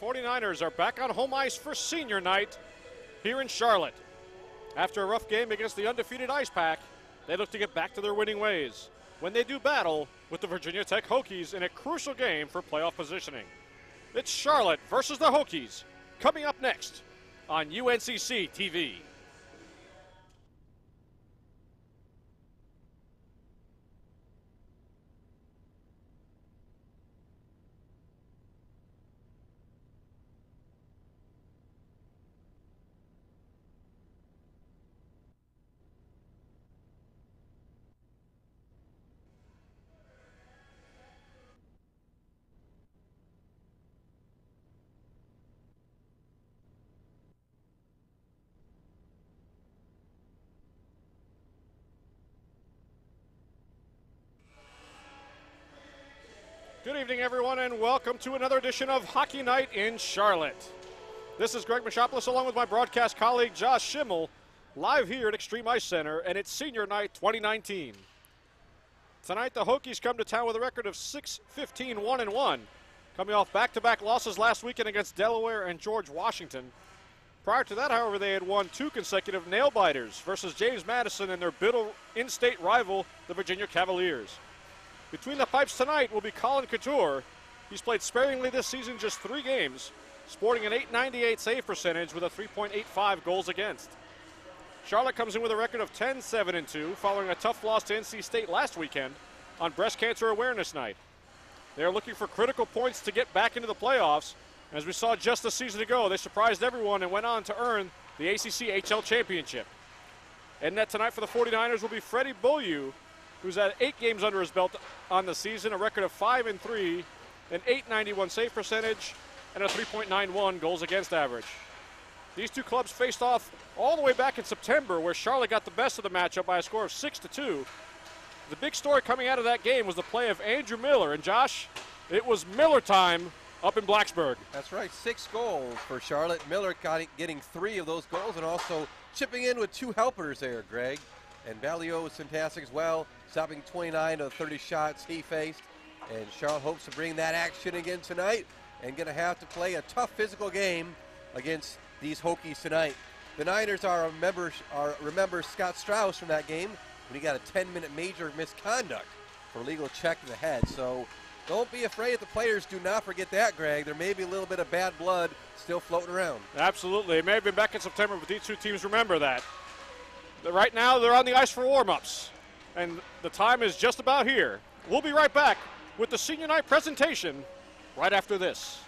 49ers are back on home ice for senior night here in Charlotte. After a rough game against the undefeated Ice Pack, they look to get back to their winning ways when they do battle with the Virginia Tech Hokies in a crucial game for playoff positioning. It's Charlotte versus the Hokies, coming up next on UNCC TV. Good evening, everyone, and welcome to another edition of Hockey Night in Charlotte. This is Greg Moshopoulos along with my broadcast colleague Josh Shimmel, live here at Extreme Ice Center, and it's Senior Night 2019. Tonight, the Hokies come to town with a record of 6-15-1-1, coming off back-to-back losses last weekend against Delaware and George Washington. Prior to that, however, they had won 2 consecutive nail-biters versus James Madison and their bitter in-state rival, the Virginia Cavaliers. Between the pipes tonight will be Colin Couture. He's played sparingly this season, just 3 games, sporting an .898 save percentage with a 3.85 goals against. Charlotte comes in with a record of 10-7-2 following a tough loss to NC State last weekend on Breast Cancer Awareness Night. They are looking for critical points to get back into the playoffs. And as we saw just a season ago, they surprised everyone and went on to earn the ACC HL Championship. And net tonight for the 49ers will be Freddie Beaulieu, who's had 8 games under his belt on the season, a record of 5-3, an .891 save percentage, and a 3.91 goals against average. These two clubs faced off all the way back in September, where Charlotte got the best of the matchup by a score of 6-2. The big story coming out of that game was the play of Andrew Miller. And Josh, it was Miller time up in Blacksburg. That's right, 6 goals for Charlotte. Miller getting 3 of those goals and also chipping in with 2 helpers there, Greg. And Balio was fantastic as well, stopping 29 of the 30 shots he faced. And Charlotte hopes to bring that action again tonight and going to have to play a tough physical game against these Hokies tonight. The Niners remember Scott Strauss from that game when he got a 10-minute major misconduct for illegal check to the head. So don't be afraid if the players do not forget that, Greg. There may be a little bit of bad blood still floating around. Absolutely. It may have been back in September, but these two teams remember that. Right now, they're on the ice for warm-ups, and the time is just about here. We'll be right back with the Senior Night presentation right after this.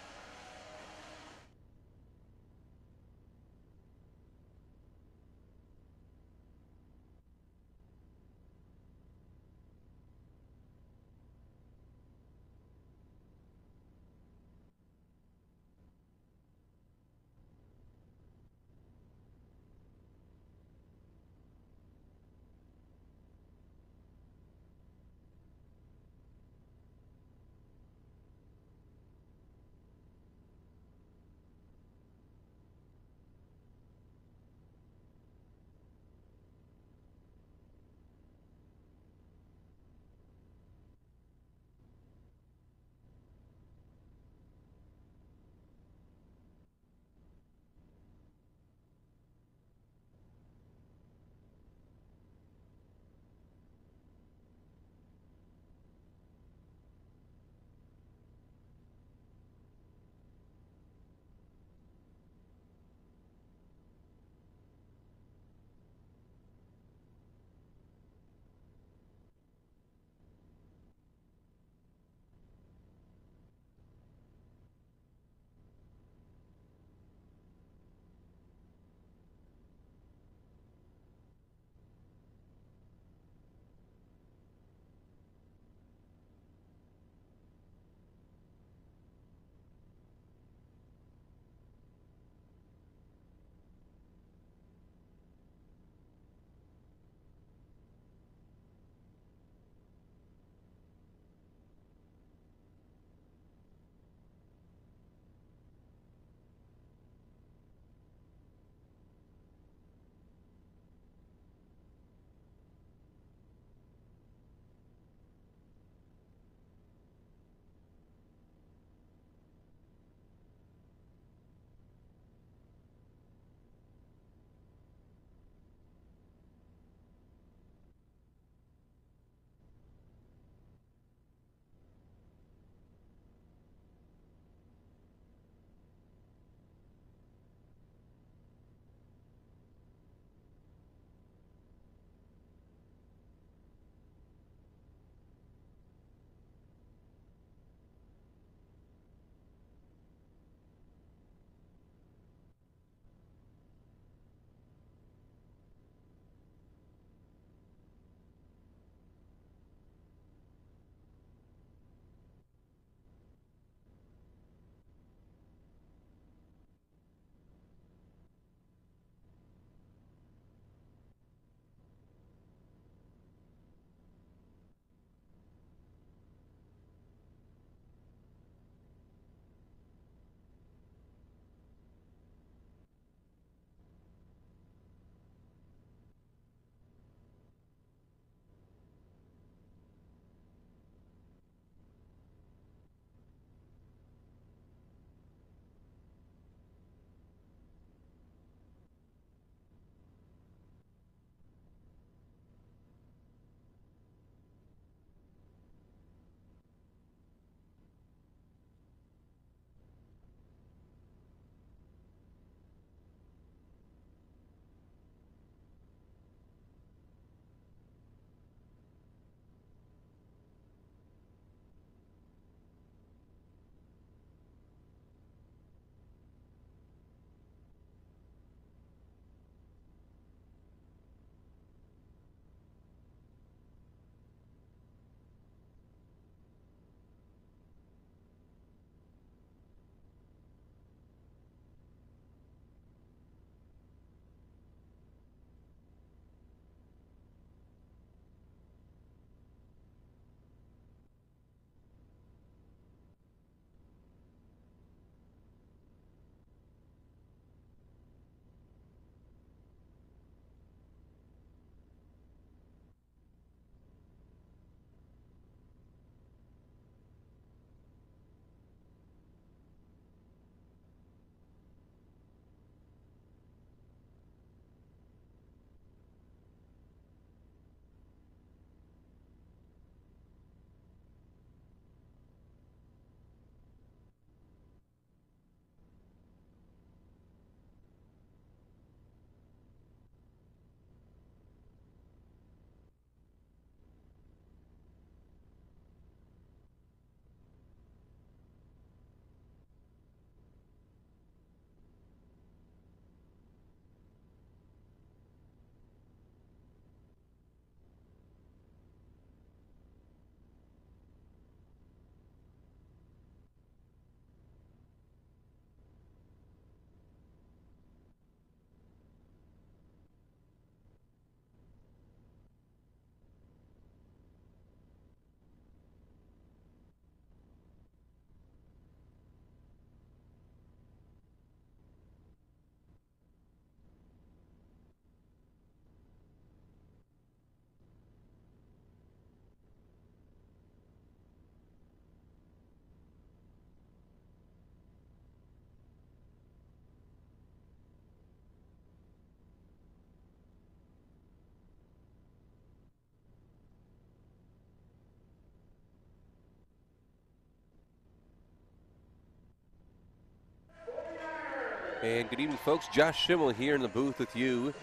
And good evening, folks. Josh Shimmel here in the booth with you.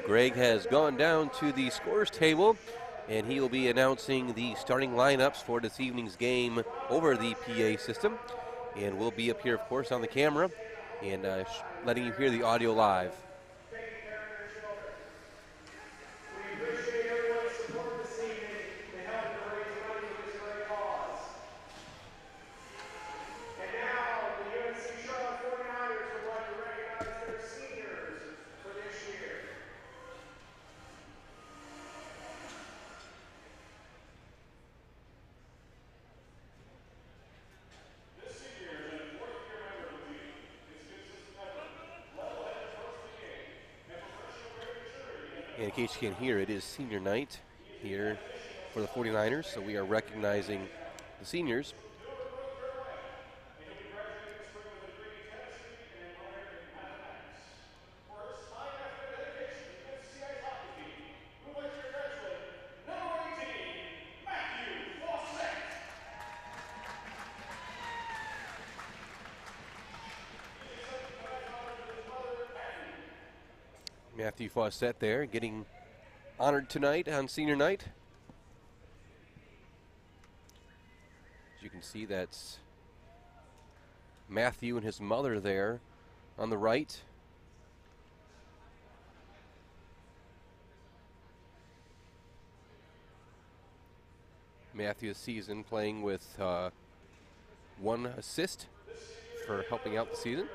Greg has gone down to the scores table, and he will be announcing the starting lineups for this evening's game over the PA system. And we'll be up here, of course, on the camera and letting you hear the audio live. And in case you can't hear, it is senior night here for the 49ers, so we are recognizing the seniors. Matthew Fawcett there getting honored tonight on senior night. As you can see, that's Matthew and his mother there on the right. Matthew this season playing with 1 assist for helping out the season.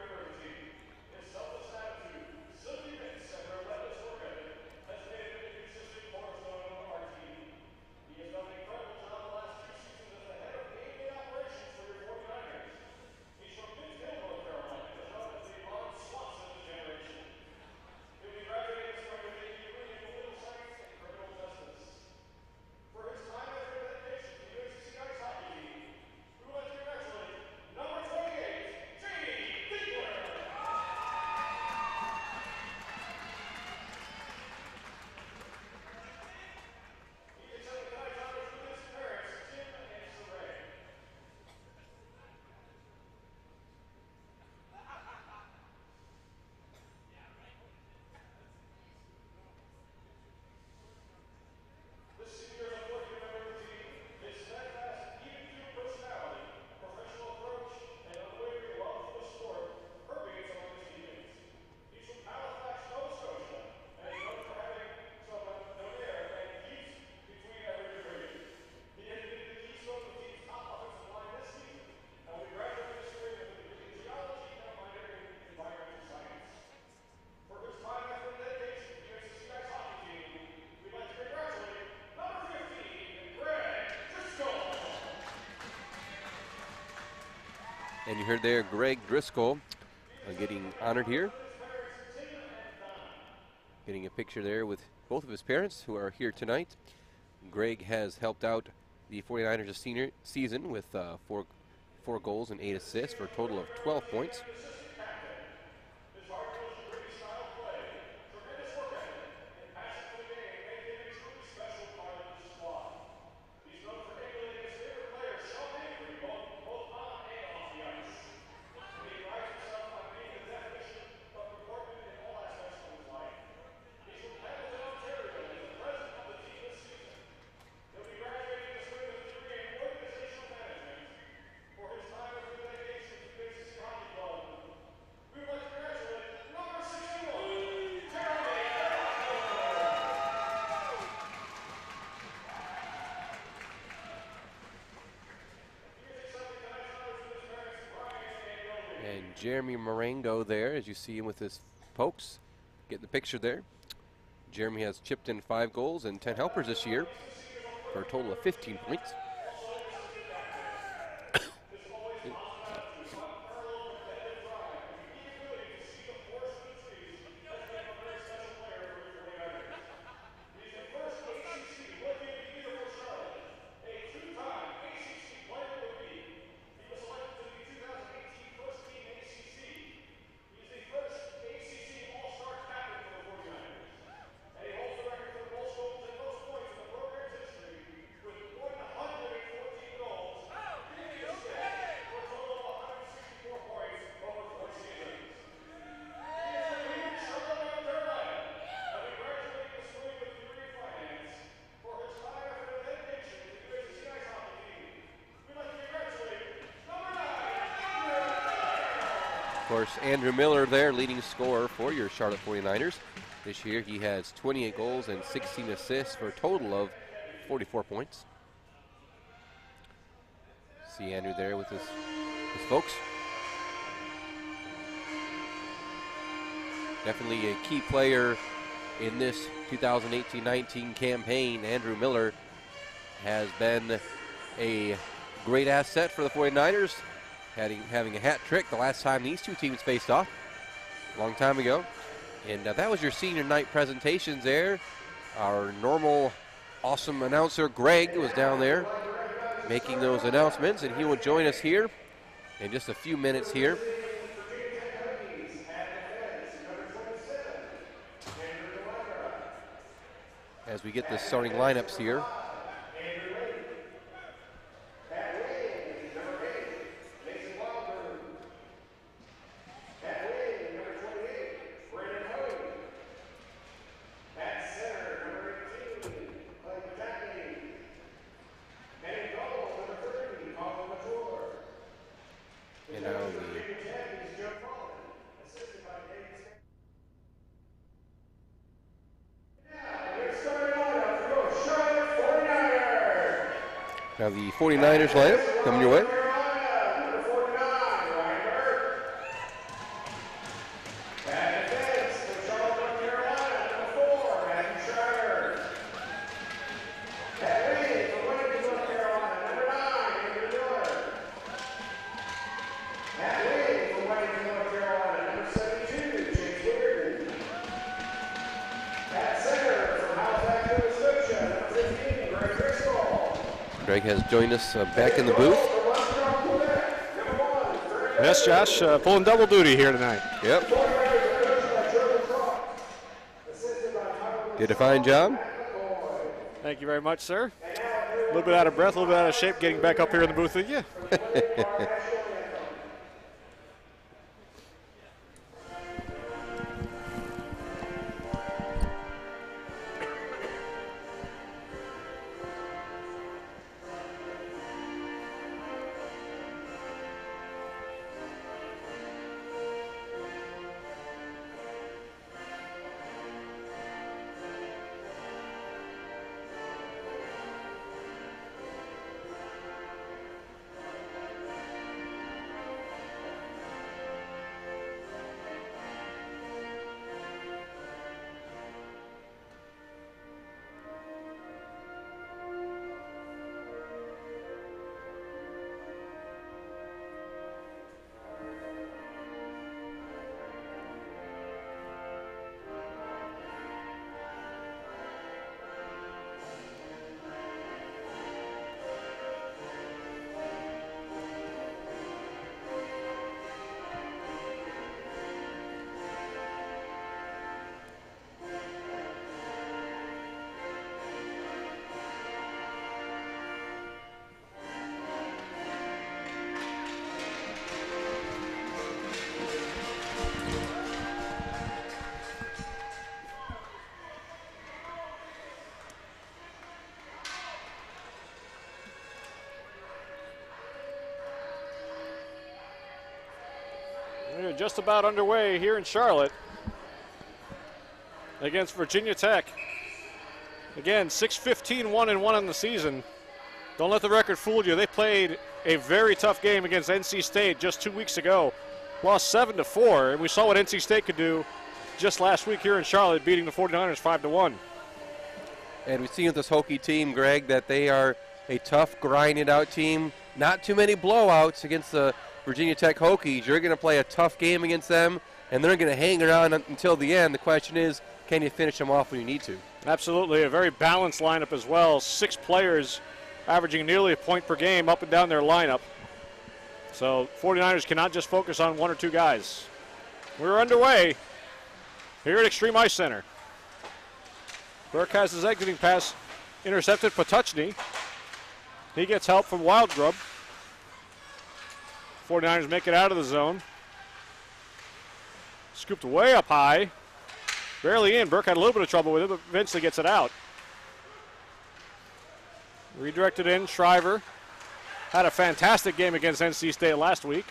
And you heard there Greg Driscoll getting honored here. Getting a picture there with both of his parents who are here tonight. Greg has helped out the 49ers this senior season with four goals and 8 assists for a total of 12 points. Jeremy Marengo there, as you see him with his pokes, getting the picture there. Jeremy has chipped in 5 goals and 10 helpers this year for a total of 15 points. course, Andrew Miller there, leading scorer for your Charlotte 49ers. This year he has 28 goals and 16 assists for a total of 44 points. See Andrew there with his folks. Definitely a key player in this 2018-19 campaign. Andrew Miller has been a great asset for the 49ers, having a hat trick the last time these two teams faced off, a long time ago. And that was your senior night presentations there. Our normal awesome announcer, Greg, was down there making those announcements, and he will join us here in just a few minutes here. As we get the starting lineups here. Now the 49ers lineup coming your way. Greg has joined us back in the booth. Yes, Josh, pulling double duty here tonight. Yep. Did a fine job. Thank you very much, sir. A little bit out of breath, a little bit out of shape getting back up here in the booth with you. We're just about underway here in Charlotte against Virginia Tech. Again, 6-15, 1-1 in the season. Don't let the record fool you. They played a very tough game against NC State just 2 weeks ago. Lost 7-4, and we saw what NC State could do just last week here in Charlotte, beating the 49ers 5-1. And we've seen with this Hokie team, Greg, that they are a tough, grinded out team. Not too many blowouts against the Virginia Tech Hokies. You're going to play a tough game against them, and they're going to hang around until the end. The question is, can you finish them off when you need to? Absolutely. A very balanced lineup as well. 6 players averaging nearly a point per game up and down their lineup. So 49ers cannot just focus on 1 or 2 guys. We're underway here at Extreme Ice Center. Burke has his exiting pass intercepted. Patuchny. He gets help from Wildgrub. 49ers make it out of the zone. Scooped way up high. Barely in. Burke had a little bit of trouble with it, but eventually gets it out. Redirected in. Shriver had a fantastic game against NC State last week.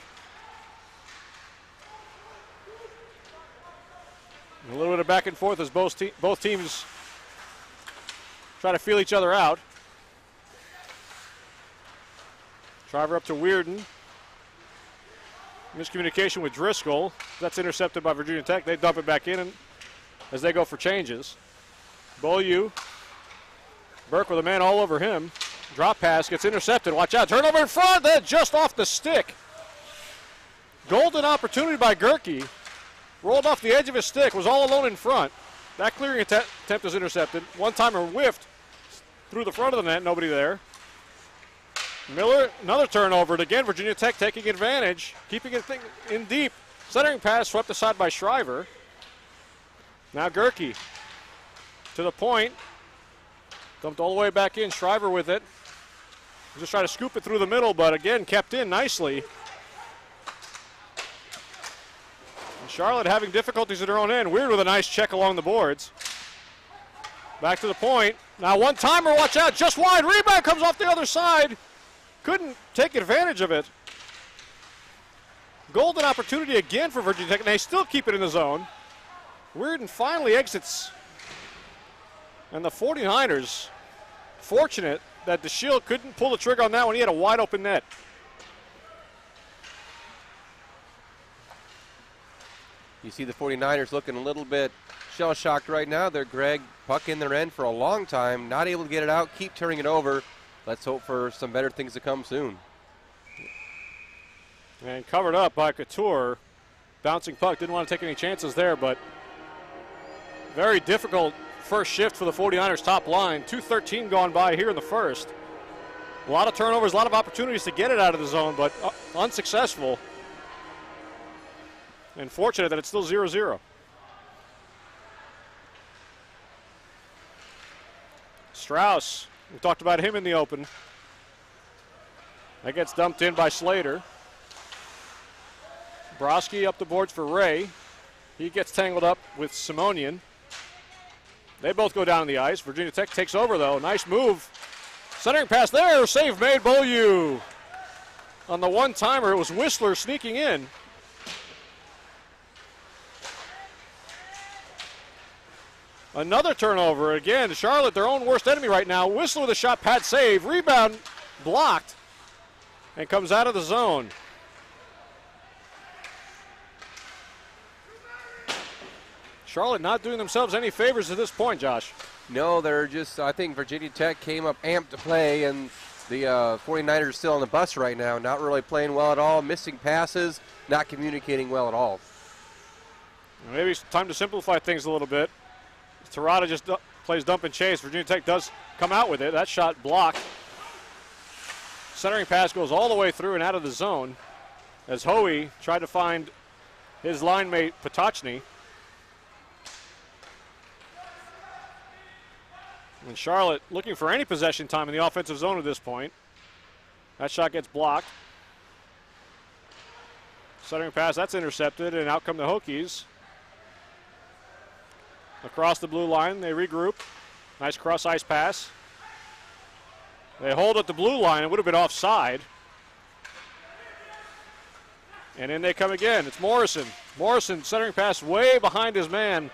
A little bit of back and forth as both teams try to feel each other out. Shriver up to Weirden. Miscommunication with Driscoll. That's intercepted by Virginia Tech. They dump it back in as they go for changes. Beaulieu. Burke with a man all over him. Drop pass gets intercepted. Watch out. Turnover in front. Then just off the stick. Golden opportunity by Gerke. Rolled off the edge of his stick. Was all alone in front. That clearing attempt was intercepted. One-timer whiffed through the front of the net. Nobody there. Miller, another turnover. And again, Virginia Tech taking advantage. Keeping it in deep. Centering pass swept aside by Shriver. Now Gerke to the point. Dumped all the way back in. Shriver with it. Just trying to scoop it through the middle, but again, kept in nicely. And Charlotte having difficulties at her own end. Weird with a nice check along the boards. Back to the point. Now one-timer, watch out, just wide. Rebound comes off the other side. Couldn't take advantage of it. Golden opportunity again for Virginia Tech, and they still keep it in the zone. Weirden finally exits. And the 49ers, fortunate that DeShield couldn't pull the trigger on that one. He had a wide open net. You see the 49ers looking a little bit shell-shocked right now. They're Greg, puck in their end for a long time, not able to get it out, keep turning it over. Let's hope for some better things to come soon. And covered up by Couture. Bouncing puck, didn't want to take any chances there, but very difficult first shift for the 49ers top line. 2:13 gone by here in the first. A lot of turnovers, a lot of opportunities to get it out of the zone, but unsuccessful. And fortunate that it's still 0-0. Strauss, we talked about him in the open. That gets dumped in by Slater. Broski up the boards for Ray. He gets tangled up with Simonian. They both go down on the ice. Virginia Tech takes over, though. Nice move. Centering pass there. Save made. Beaulieu. On the one-timer, it was Whistler sneaking in. Another turnover. Again, Charlotte, their own worst enemy right now. Whistler with a shot, pad save. Rebound blocked and comes out of the zone. Charlotte not doing themselves any favors at this point, Josh. No, they're just, I think Virginia Tech came up amped to play, and the 49ers are still on the bus right now, not really playing well at all, missing passes, not communicating well at all. Maybe it's time to simplify things a little bit. Terada just plays dump and chase. Virginia Tech does come out with it. That shot blocked. Centering pass goes all the way through and out of the zone as Hoey tried to find his line mate Potocny. And Charlotte looking for any possession time in the offensive zone at this point. That shot gets blocked. Centering pass, that's intercepted, and out come the Hokies. Across the blue line, they regroup. Nice cross-ice pass. They hold at the blue line. It would have been offside. And in they come again. It's Morrison. Morrison centering pass way behind his man.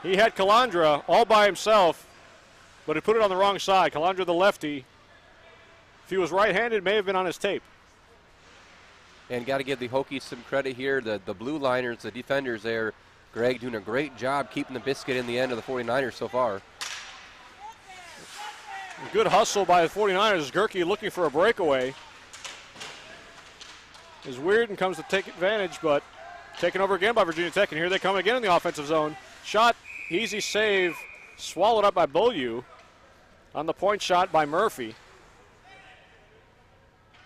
He had Calandra all by himself, but he put it on the wrong side. Calandra, the lefty. If he was right-handed, it may have been on his tape. And got to give the Hokies some credit here. The blue liners, the defenders there, Greg doing a great job keeping the biscuit in the end of the 49ers so far. Good hustle by the 49ers. Gerke looking for a breakaway. Is weird and comes to take advantage, but taken over again by Virginia Tech, and here they come again in the offensive zone. Shot, easy save, swallowed up by Beaulieu. On the point shot by Murphy.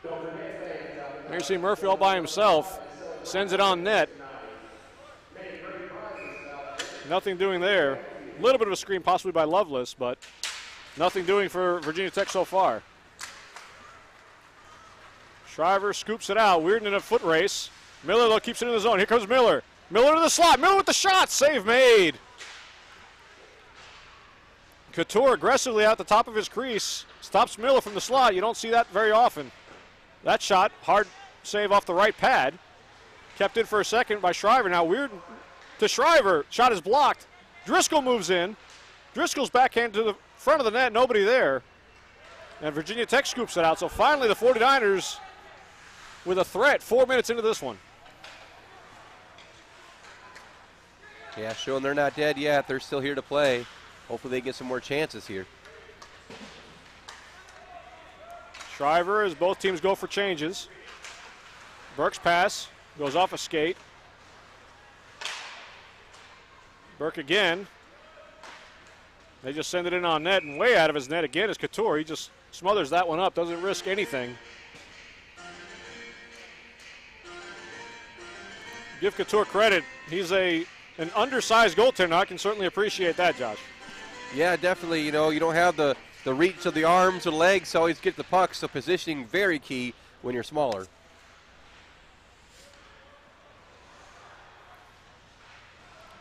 Here you see Murphy all by himself. Sends it on net. Nothing doing there. A little bit of a screen possibly by Lovelace, but nothing doing for Virginia Tech so far. Shriver scoops it out. Weirden in a foot race. Miller, though, keeps it in the zone. Here comes Miller. Miller to the slot. Miller with the shot. Save made. Couture aggressively out the top of his crease. Stops Miller from the slot. You don't see that very often. That shot, hard save off the right pad. Kept in for a second by Shriver. Now Weirden to Shriver. Shot is blocked. Driscoll moves in. Driscoll's backhand to the front of the net. Nobody there. And Virginia Tech scoops it out. So finally the 49ers with a threat 4 minutes into this one. Yeah, showing they're not dead yet. They're still here to play. Hopefully they get some more chances here. Shriver as both teams go for changes. Burke's pass goes off a skate. Burke again. They just send it in on net, and way out of his net again is Couture. He just smothers that one up, doesn't risk anything. Give Couture credit. He's an undersized goaltender. I can certainly appreciate that, Josh. Yeah, definitely. You know, you don't have the reach of the arms or legs to always get the puck, so positioning very key when you're smaller.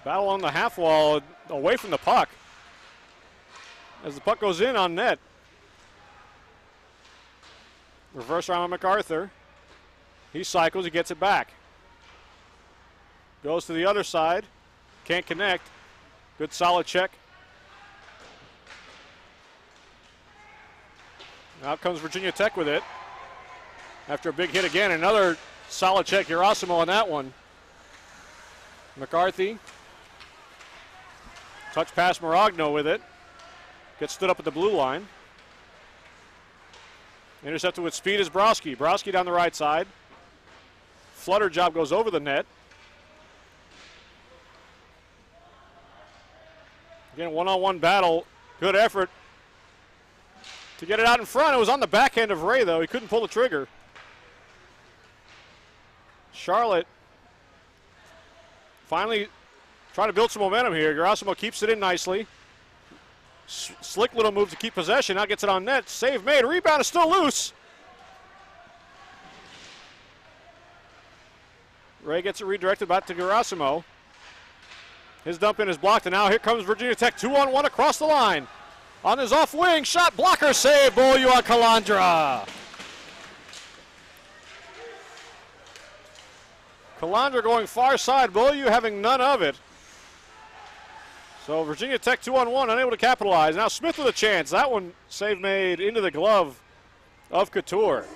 Battle on the half wall away from the puck as the puck goes in on net. Reverse round on MacArthur. He cycles, he gets it back. Goes to the other side. Can't connect. Good solid check. Out comes Virginia Tech with it. After a big hit again, another solid check. Gerasimo on that one. McCarthy. Touch pass Maragno with it. Gets stood up at the blue line. Intercepted with speed is Broski. Broski down the right side. Flutter job goes over the net. Again, one-on-one battle. Good effort to get it out in front. It was on the backhand of Ray, though. He couldn't pull the trigger. Charlotte finally trying to build some momentum here. Gerasimo keeps it in nicely. Slick little move to keep possession. Now gets it on net. Save made. Rebound is still loose. Ray gets it redirected back to Gerasimo. His dump in is blocked, and now here comes Virginia Tech. 2-on-1 across the line. On his off wing, shot blocker save. Beaulieu on Calandra. Calandra going far side. Beaulieu having none of it. So Virginia Tech 2-on-1, unable to capitalize. Now Smith with a chance. That one save made into the glove of Couture.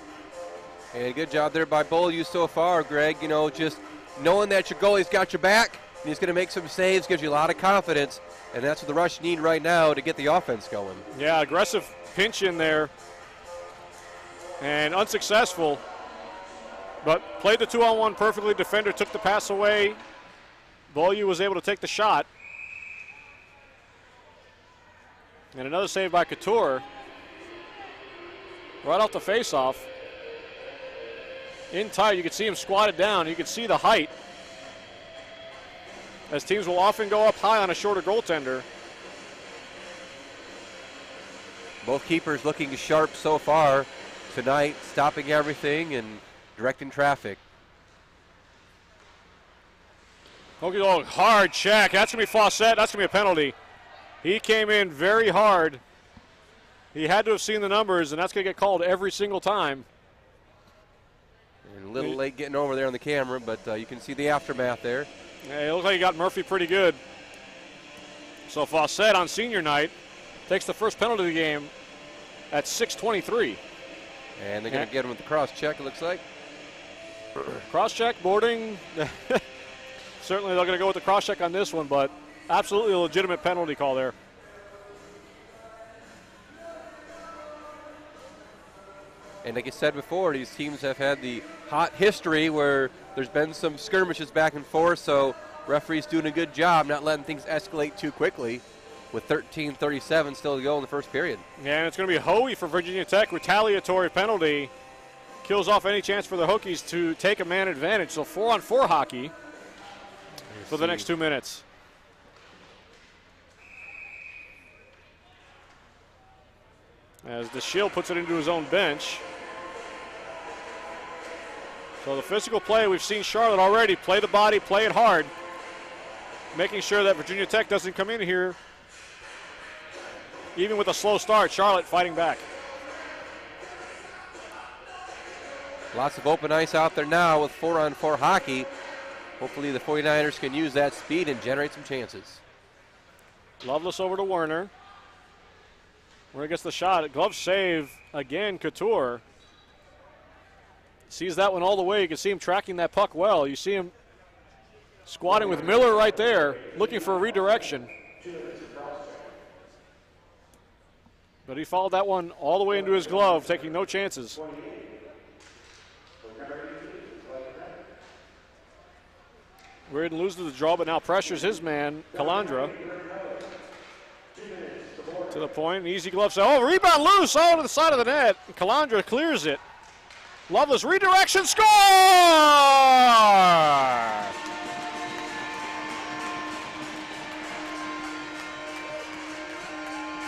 And good job there by Beaulieu so far, Greg. You know, just knowing that your goalie's got your back, and he's going to make some saves, gives you a lot of confidence, and that's what the Rush need right now to get the offense going. Yeah, aggressive pinch in there, and unsuccessful, but played the 2-on-1 perfectly. Defender took the pass away. Beaulieu was able to take the shot. And another save by Couture. Right off the faceoff. In tight, you can see him squatted down. You can see the height, as teams will often go up high on a shorter goaltender. Both keepers looking sharp so far tonight, stopping everything and directing traffic. Oh, hard check. That's going to be Fawcett. That's going to be a penalty. He came in very hard. He had to have seen the numbers, and that's going to get called every single time. And a little late getting over there on the camera, but you can see the aftermath there. Yeah, it looks like he got Murphy pretty good. So Fawcett on senior night takes the first penalty of the game at 6:23. And they're going to get him with the cross check, it looks like. Cross check, boarding. Certainly they're going to go with the cross check on this one, but absolutely a legitimate penalty call there. And like I said before, these teams have had the hot history where there's been some skirmishes back and forth, so referees doing a good job not letting things escalate too quickly with 13:37 still to go in the first period. Yeah, and it's going to be Hoey for Virginia Tech. Retaliatory penalty. Kills off any chance for the Hokies to take a man advantage. So 4-on-4 hockey for the next 2 minutes. As DeShield puts it into his own bench. So the physical play, we've seen Charlotte already play the body, play it hard, making sure that Virginia Tech doesn't come in here even with a slow start. Charlotte fighting back. Lots of open ice out there now with 4-on-4 hockey. Hopefully the 49ers can use that speed and generate some chances. Loveless over to Werner. Werner gets the shot. Glove save again, Couture. Sees that one all the way. You can see him tracking that puck well. You see him squatting with Miller right there, looking for a redirection. But he followed that one all the way into his glove, taking no chances. Reardon loses the draw, but now pressures his man, Calandra. To the point, easy glove. Oh, rebound loose, to the side of the net. Calandra clears it. Loveless redirection, score!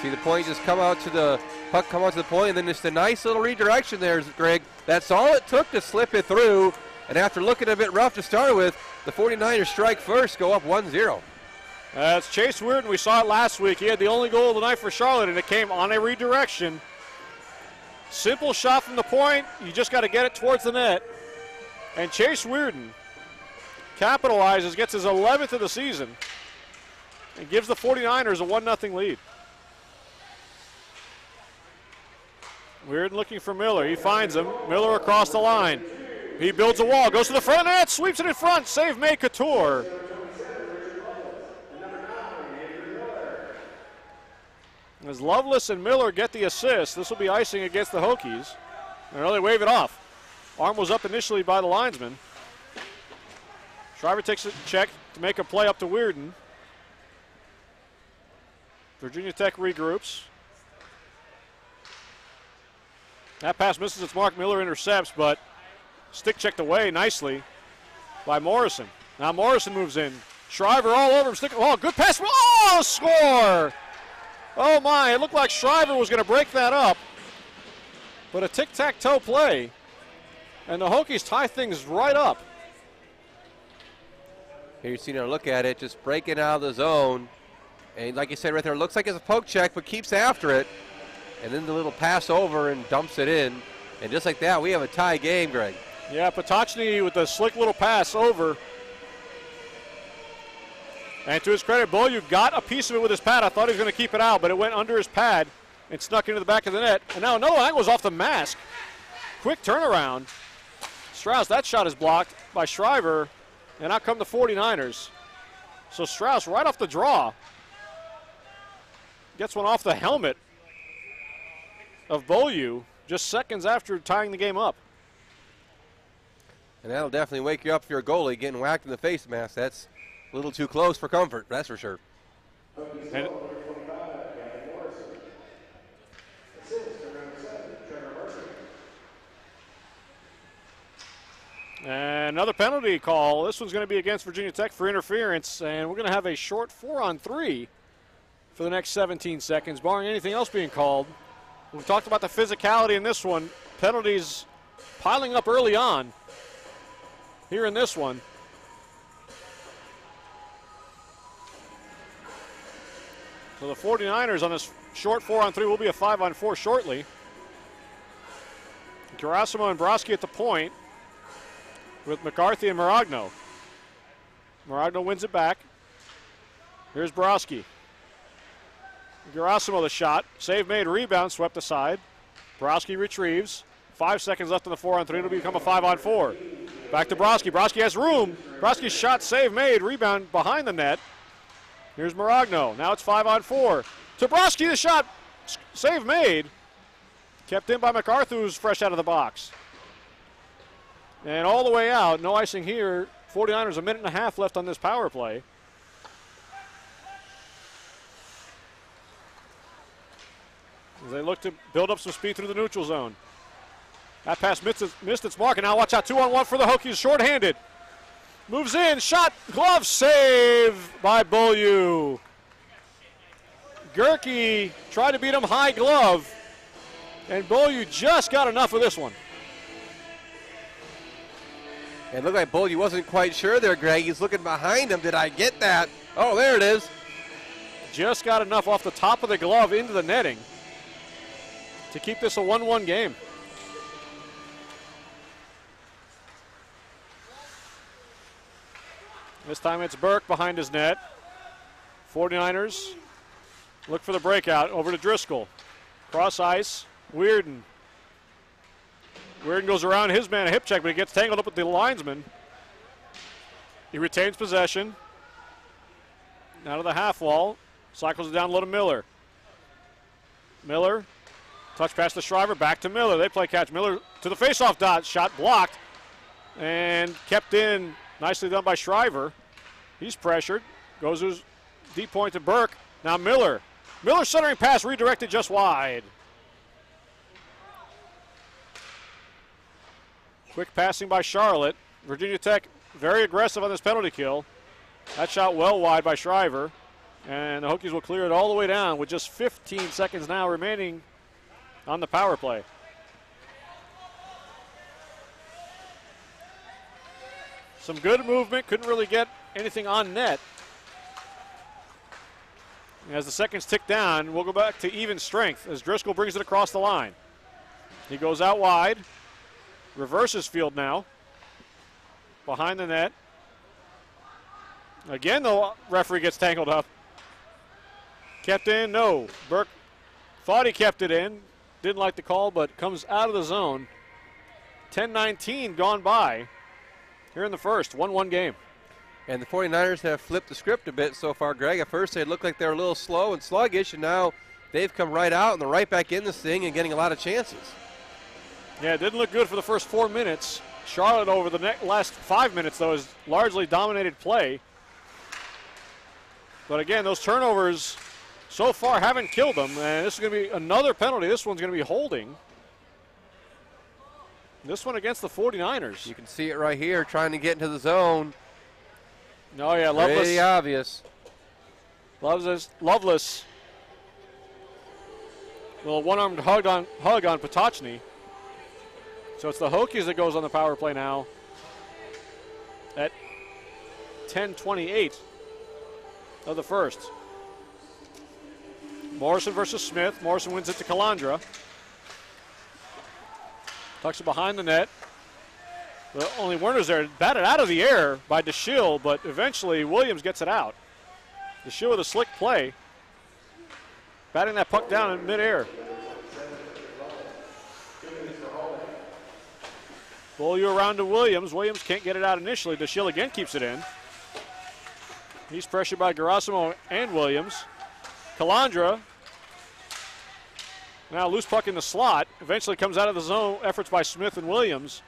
See the point just come out to the puck, come out to the point, and then just a nice little redirection there, Greg. That's all it took to slip it through. And after looking a bit rough to start with, the 49ers strike first, go up 1-0. It's Chase Weirden. We saw it last week. He had the only goal of the night for Charlotte, and it came on a redirection. Simple shot from the point. You just got to get it towards the net. And Chase Weirden capitalizes, gets his 11th of the season, and gives the 49ers a 1-0 lead. Weirden looking for Miller. He finds him. Miller across the line. He builds a wall, goes to the front net, sweeps it in front. Save made, Couture. As Loveless and Miller get the assist, this will be icing against the Hokies. And they wave it off. Arm was up initially by the linesman. Shriver takes a check to make a play up to Weirden. Virginia Tech regroups. That pass misses its mark. Miller intercepts, but stick checked away nicely by Morrison. Now Morrison moves in. Shriver all over him. Oh, good pass. Oh, score! Oh, my. It looked like Shriver was going to break that up. But a tic-tac-toe play. And the Hokies tie things right up. Here you see a look at it, just breaking out of the zone. And like you said right there, it looks like it's a poke check, but keeps after it. And then the little pass over and dumps it in. And just like that, we have a tie game, Greg. Yeah, Potocny with a slick little pass over. And to his credit, Beaulieu got a piece of it with his pad. I thought he was going to keep it out, but it went under his pad and snuck into the back of the net. And now another angle goes off the mask. Quick turnaround. Strauss, that shot is blocked by Shriver. And out come the 49ers. So Strauss right off the draw gets one off the helmet of Beaulieu just seconds after tying the game up. And that'll definitely wake you up if you're a goalie getting whacked in the face mask. That's a little too close for comfort, that's for sure. And another penalty call. This one's going to be against Virginia Tech for interference, and we're going to have a short 4-on-3 for the next 17 seconds, barring anything else being called. We've talked about the physicality in this one. Penalties piling up early on here in this one. So the 49ers on this short 4-on-3 will be a 5-on-4 shortly. Gerasimo and Broski at the point with McCarthy and Maragno. Maragno wins it back. Here's Broski. Gerasimo the shot. Save made, rebound, swept aside. Broski retrieves. 5 seconds left in the 4-on-3. It'll become a 5-on-4. Back to Broski. Broski has room. Broski's shot, save made, rebound behind the net. Here's Maragno. Now it's 5-on-4. To Broski, the shot, save made. Kept in by MacArthur, who's fresh out of the box. And all the way out, no icing here. 49ers, a minute and a half left on this power play. As they look to build up some speed through the neutral zone. That pass missed its mark, and now watch out, 2-on-1 for the Hokies, shorthanded. Moves in, shot, glove, save by Beaulieu. Gerke tried to beat him high glove, and Beaulieu just got enough of this one. It looked like Beaulieu wasn't quite sure there, Greg. He's looking behind him. Did I get that? Oh, there it is. Just got enough off the top of the glove into the netting to keep this a 1-1 game. This time it's Burke behind his net. 49ers look for the breakout. Over to Driscoll. Cross ice. Weirden. Weirden goes around his man, a hip check, but he gets tangled up with the linesman. He retains possession. Out of the half wall. Cycles it down low to Miller. Miller. Touch pass to Shriver. Back to Miller. They play catch. Miller to the faceoff dot. Shot blocked. And kept in. Nicely done by Shriver. He's pressured. Goes to his deep point to Burke. Now Miller. Miller centering pass redirected just wide. Quick passing by Charlotte. Virginia Tech very aggressive on this penalty kill. That shot well wide by Shriver. And the Hokies will clear it all the way down with just 15 seconds now remaining on the power play. Some good movement. Couldn't really get anything on net. As the seconds tick down, we'll go back to even strength as Driscoll brings it across the line. He goes out wide. Reverses field now. Behind the net. Again, the referee gets tangled up. Kept in, no. Burke thought he kept it in. Didn't like the call, but comes out of the zone. 10:19 gone by here in the first. 1-1 game. And the 49ers have flipped the script a bit so far, Greg. At first, they looked like they were a little slow and sluggish, and now they've come right out and they're right back in this thing and getting a lot of chances. Yeah, it didn't look good for the first 4 minutes. Charlotte over the last 5 minutes, though, has largely dominated play. But again, those turnovers so far haven't killed them, and this is going to be another penalty. This one's going to be holding. This one against the 49ers. You can see it right here, trying to get into the zone. Oh, yeah, Loveless. Pretty obvious. Loveless. Little one-armed hug on Potocny. So it's the Hokies that goes on the power play now at 10:28 of the first. Morrison versus Smith. Morrison wins it to Calandra. Tucks it behind the net. The only Werner's there. Batted out of the air by DeShiel, but eventually Williams gets it out. DeShiel with a slick play. Batting that puck down in midair. Pull you around to Williams. Williams can't get it out initially. DeShiel again keeps it in. He's pressured by Gerasimo and Williams. Calandra. Now loose puck in the slot. Eventually comes out of the zone. Efforts by Smith and Williams.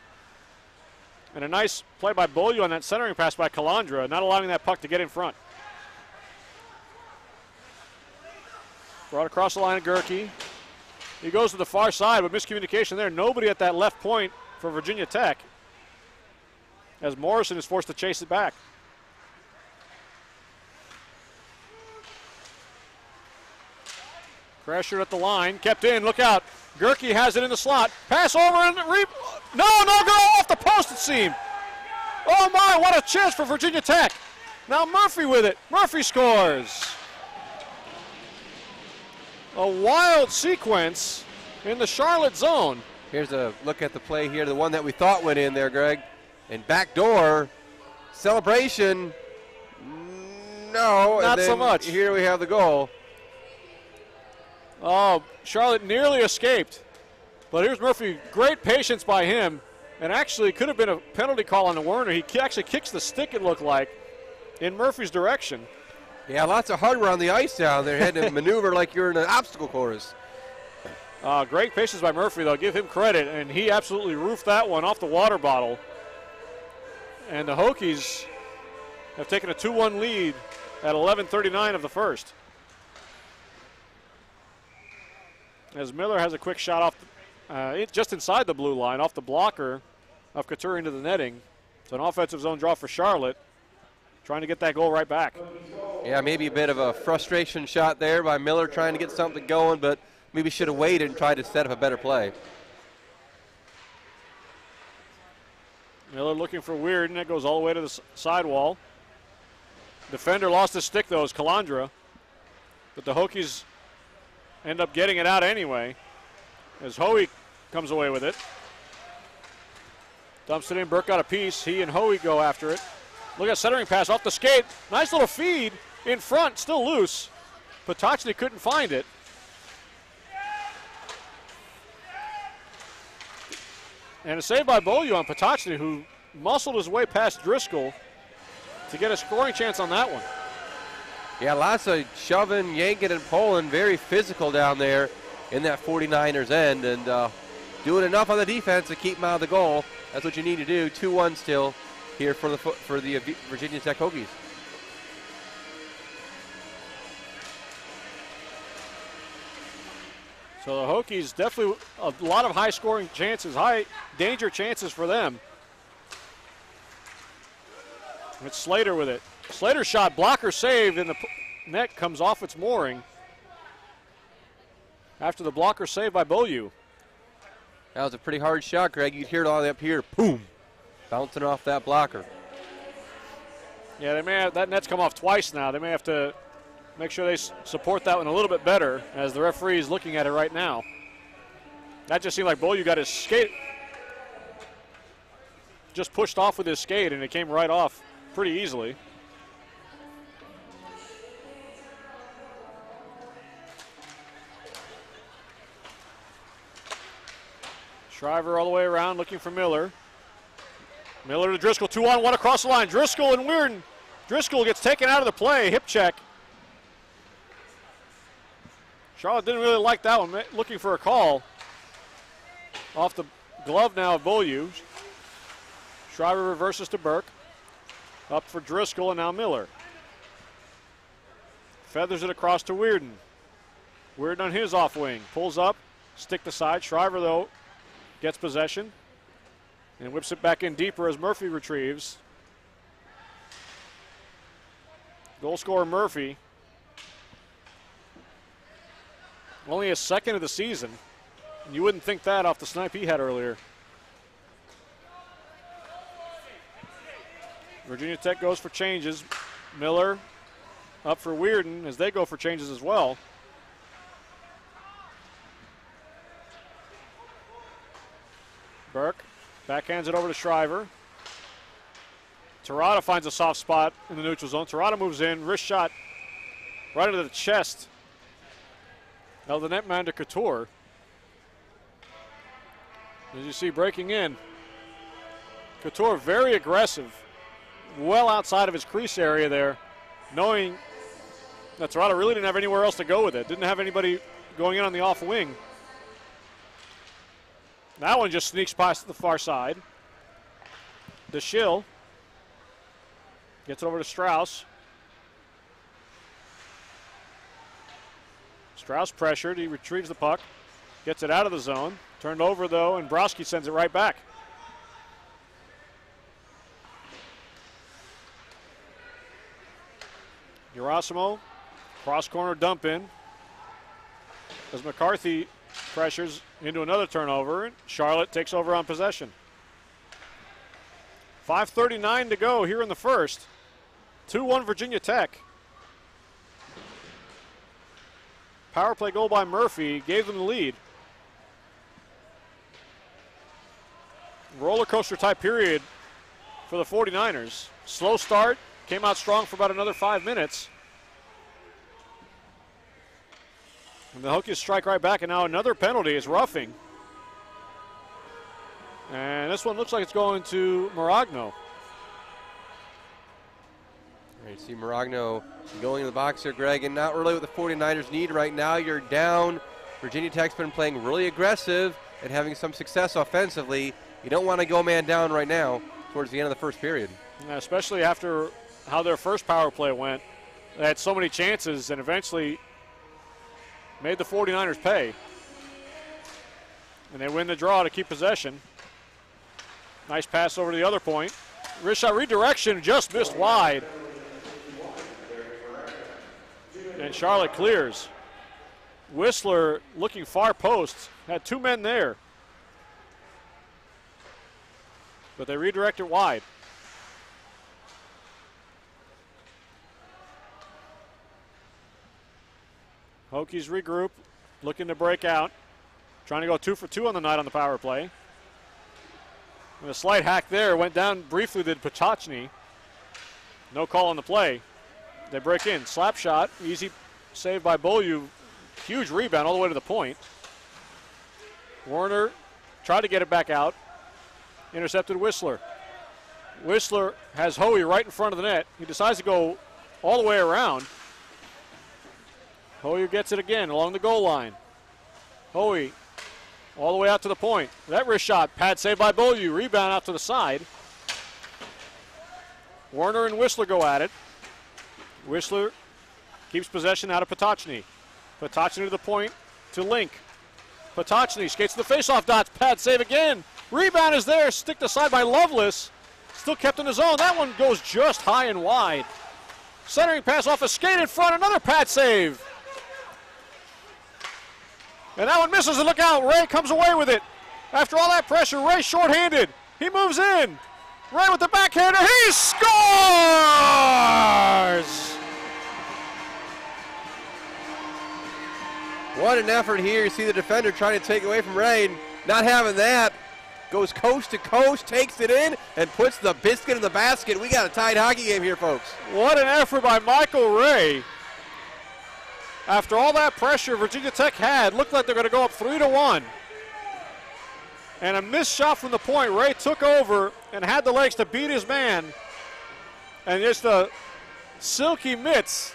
And a nice play by Beaulieu on that centering pass by Calandra, not allowing that puck to get in front. Brought across the line of Gerke. He goes to the far side, but miscommunication there. Nobody at that left point for Virginia Tech, as Morrison is forced to chase it back. Pressured at the line, kept in, look out. Gerke has it in the slot. Pass over and no, go off the post it seemed. Oh my, what a chance for Virginia Tech. Now Murphy with it. Murphy scores. A wild sequence in the Charlotte zone. Here's a look at the play here, the one that we thought went in there, Greg. And backdoor celebration. No, not and then so much. Here we have the goal. Oh, Charlotte nearly escaped. But here's Murphy. Great patience by him. And actually could have been a penalty call on the Werner. He actually kicks the stick, it looked like, in Murphy's direction. Yeah, lots of hardware on the ice down there. Had to maneuver like you're in an obstacle course. Great patience by Murphy, though. Give him credit. And he absolutely roofed that one off the water bottle. And the Hokies have taken a 2-1 lead at 11:39 of the first. As Miller has a quick shot off, just inside the blue line, off the blocker of Couture into the netting. It's an offensive zone draw for Charlotte, trying to get that goal right back. Yeah, maybe a bit of a frustration shot there by Miller trying to get something going, but maybe should have waited and tried to set up a better play. Miller looking for Weird, and that goes all the way to the sidewall. Defender lost his stick, though, is Calandra. But the Hokies end up getting it out anyway, as Hoey comes away with it. Dumps it in, Burke got a piece. He and Hoey go after it. Look at centering pass off the skate. Nice little feed in front, still loose. Potocny couldn't find it. And a save by Beaulieu on Potocny, who muscled his way past Driscoll to get a scoring chance on that one. Yeah, lots of shoving, yanking, and pulling. Very physical down there in that 49ers end, and doing enough on the defense to keep them out of the goal. That's what you need to do. 2-1 still here for the Virginia Tech Hokies. So the Hokies definitely a lot of high-scoring chances, high danger chances for them. It's Slater with it. Slater shot, blocker saved, and the net comes off its mooring after the blocker save by Beaulieu. That was a pretty hard shot, Greg. You'd hear it all the way up here. Boom. Bouncing off that blocker. Yeah, they may have, that net's come off twice now. They may have to make sure they support that one a little bit better as the referee is looking at it right now. That just seemed like Beaulieu got his skate just pushed off with his skate, and it came right off pretty easily. Shriver all the way around looking for Miller. Miller to Driscoll, 2-on-1 across the line. Driscoll and Weirden. Driscoll gets taken out of the play, hip check. Charlotte didn't really like that one, looking for a call. Off the glove now of Beaulieu. Shriver reverses to Burke. Up for Driscoll and now Miller. Feathers it across to Weirden. Weirden on his off wing. Pulls up, stick to side. Shriver, though, gets possession and whips it back in deeper as Murphy retrieves. Goal scorer Murphy. Only his second of the season. You wouldn't think that off the snipe he had earlier. Virginia Tech goes for changes. Miller up for Weirden as they go for changes as well. Burke backhands it over to Shriver. Terada finds a soft spot in the neutral zone. Terada moves in, wrist shot right into the chest of the netman to Couture. As you see breaking in, Couture very aggressive, well outside of his crease area there, knowing that Terada really didn't have anywhere else to go with it. Didn't have anybody going in on the off wing. That one just sneaks past the far side. DeShill gets it over to Strauss. Strauss pressured. He retrieves the puck. Gets it out of the zone. Turned over, though, and Browski sends it right back. Gerasimo, cross corner dump in. As McCarthy pressures into another turnover, and Charlotte takes over on possession. 5:39 to go here in the first. 2-1 Virginia Tech. Power play goal by Murphy gave them the lead. Roller coaster type period for the 49ers. Slow start, came out strong for about another 5 minutes. And the Hokies strike right back, and now another penalty is roughing. And this one looks like it's going to Maragno. You see Maragno going in the box here, Greg, and not really what the 49ers need right now. You're down. Virginia Tech's been playing really aggressive and having some success offensively. You don't want to go man down right now towards the end of the first period. Yeah, especially after how their first power play went. They had so many chances and eventually made the 49ers pay. And they win the draw to keep possession. Nice pass over to the other point. Wrist shot redirection, just missed wide. And Charlotte clears. Whistler looking far post. Had two men there. But they redirect it wide. Hokies regroup, looking to break out. Trying to go 2 for 2 on the night on the power play. And a slight hack there, went down briefly to Potocny. No call on the play. They break in. Slap shot. Easy save by Beaulieu. Huge rebound all the way to the point. Warner tried to get it back out. Intercepted Whistler. Whistler has Hoey right in front of the net. He decides to go all the way around. Hoey gets it again along the goal line. Hoey all the way out to the point. That wrist shot. Pad save by Beaulieu. Rebound out to the side. Warner and Whistler go at it. Whistler keeps possession out of Potocny. Potocny to the point to Link. Potocny skates to the faceoff dots. Pad save again. Rebound is there. Sticked aside by Lovelace. Still kept in the zone. That one goes just high and wide. Centering pass off a skate in front. Another pad save. And that one misses. And look out. Ray comes away with it. After all that pressure, Ray shorthanded. He moves in. Ray with the backhander. He scores! What an effort here. You see the defender trying to take away from Ray. Not having that. Goes coast to coast, takes it in, and puts the biscuit in the basket. We got a tight hockey game here, folks. What an effort by Michael Ray. After all that pressure Virginia Tech had, looked like they're going to go up 3-1. And a missed shot from the point. Ray took over and had the legs to beat his man. And just a silky mitts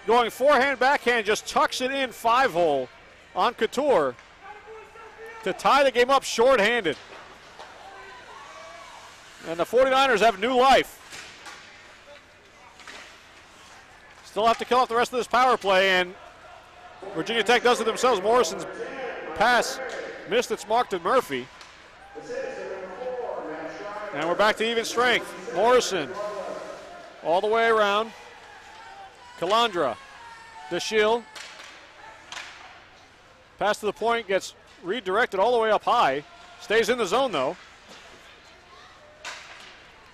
going forehand, backhand, just tucks it in 5-hole on Couture to tie the game up shorthanded. And the 49ers have new life. Still have to kill off the rest of this power play, and Virginia Tech does it themselves. Morrison's pass missed its mark to Murphy. And we're back to even strength. Morrison all the way around. Calandra, DeShiel. Pass to the point, gets redirected all the way up high. Stays in the zone though.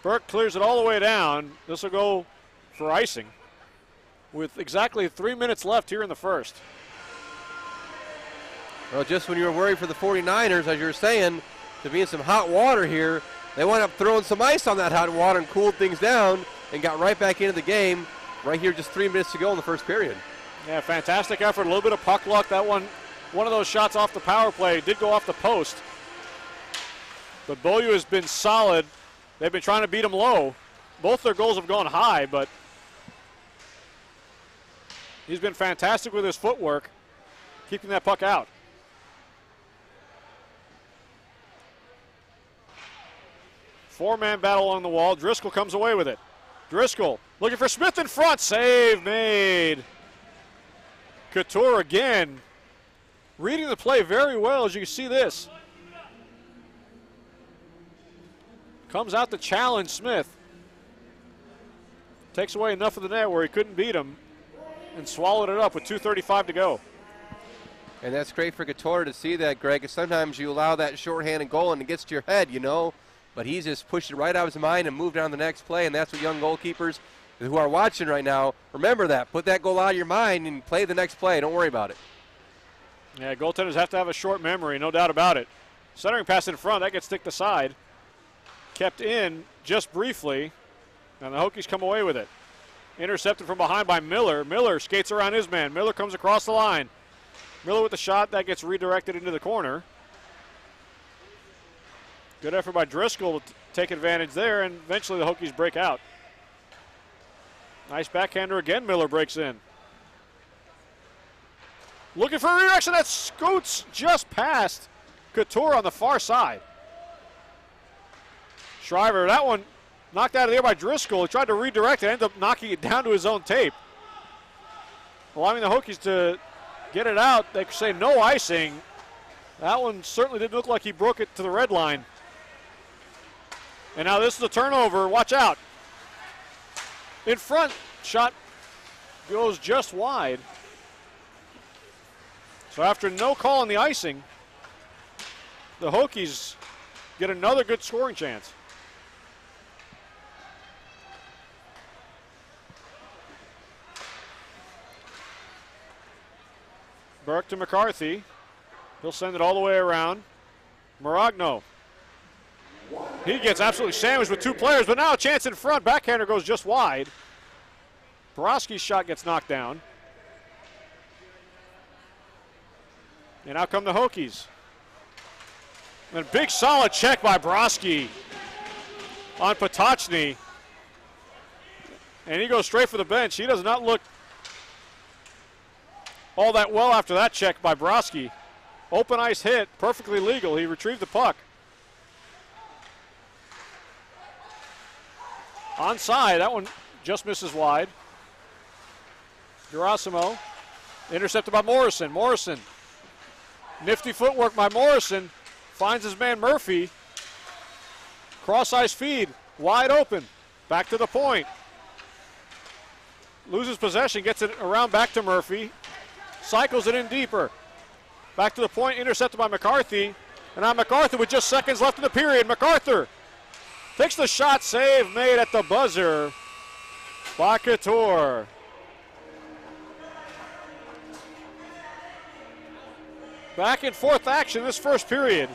Burke clears it all the way down. This will go for icing with exactly 3 minutes left here in the first. Well, just when you were worried for the 49ers, as you were saying, to be in some hot water here, they wound up throwing some ice on that hot water and cooled things down and got right back into the game right here just 3 minutes to go in the first period. Yeah, fantastic effort. A little bit of puck luck. That one of those shots off the power play did go off the post. But Beaulieu has been solid. They've been trying to beat him low. Both their goals have gone high, but he's been fantastic with his footwork, keeping that puck out. Four-man battle along the wall. Driscoll comes away with it. Driscoll looking for Smith in front. Save made. Couture again. Reading the play very well, as you can see this. Comes out to challenge Smith. Takes away enough of the net where he couldn't beat him and swallowed it up with 2:35 to go. And that's great for Couture to see that, Greg. Sometimes you allow that shorthanded goal and it gets to your head, you know. But he's just pushed it right out of his mind and moved on to the next play, and that's what young goalkeepers who are watching right now, remember that. Put that goal out of your mind and play the next play. Don't worry about it. Yeah, goaltenders have to have a short memory, no doubt about it. Centering pass in front, that gets sticked aside. Kept in just briefly, and the Hokies come away with it. Intercepted from behind by Miller. Miller skates around his man. Miller comes across the line. Miller with the shot, that gets redirected into the corner. Good effort by Driscoll to take advantage there, and eventually the Hokies break out. Nice backhander again, Miller breaks in. Looking for a redirection that scoots just past Couture on the far side. Shriver, that one knocked out of the air by Driscoll. He tried to redirect it, ended up knocking it down to his own tape. Allowing the Hokies to get it out. They say no icing. That one certainly didn't look like he broke it to the red line. And now this is a turnover. Watch out. In front, shot goes just wide. So after no call on the icing, the Hokies get another good scoring chance. Burke to McCarthy. He'll send it all the way around. Maragno. He gets absolutely sandwiched with two players, but now a chance in front. Backhander goes just wide. Borowski's shot gets knocked down. And out come the Hokies. And big solid check by Borowski on Potocny. And he goes straight for the bench. He does not look all that well after that check by Borowski. Open ice hit, perfectly legal. He retrieved the puck. Onside, that one just misses wide. Gerasimo, intercepted by Morrison. Morrison, nifty footwork by Morrison, finds his man Murphy. Cross ice feed, wide open, back to the point. Loses possession, gets it around back to Murphy. Cycles it in deeper. Back to the point, intercepted by McCarthy. And now MacArthur with just seconds left in the period. MacArthur takes the shot, save made at the buzzer by Couture. Back and forth action this first period.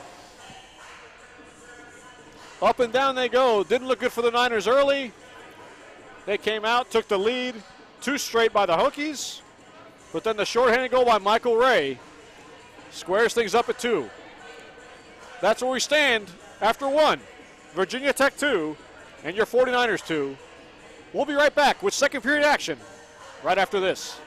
Up and down they go. Didn't look good for the Niners early. They came out, took the lead. 2 straight by the Hokies. But then the shorthanded goal by Michael Ray squares things up at 2. That's where we stand after 1. Virginia Tech 2 and your 49ers 2. We'll be right back with second period action right after this.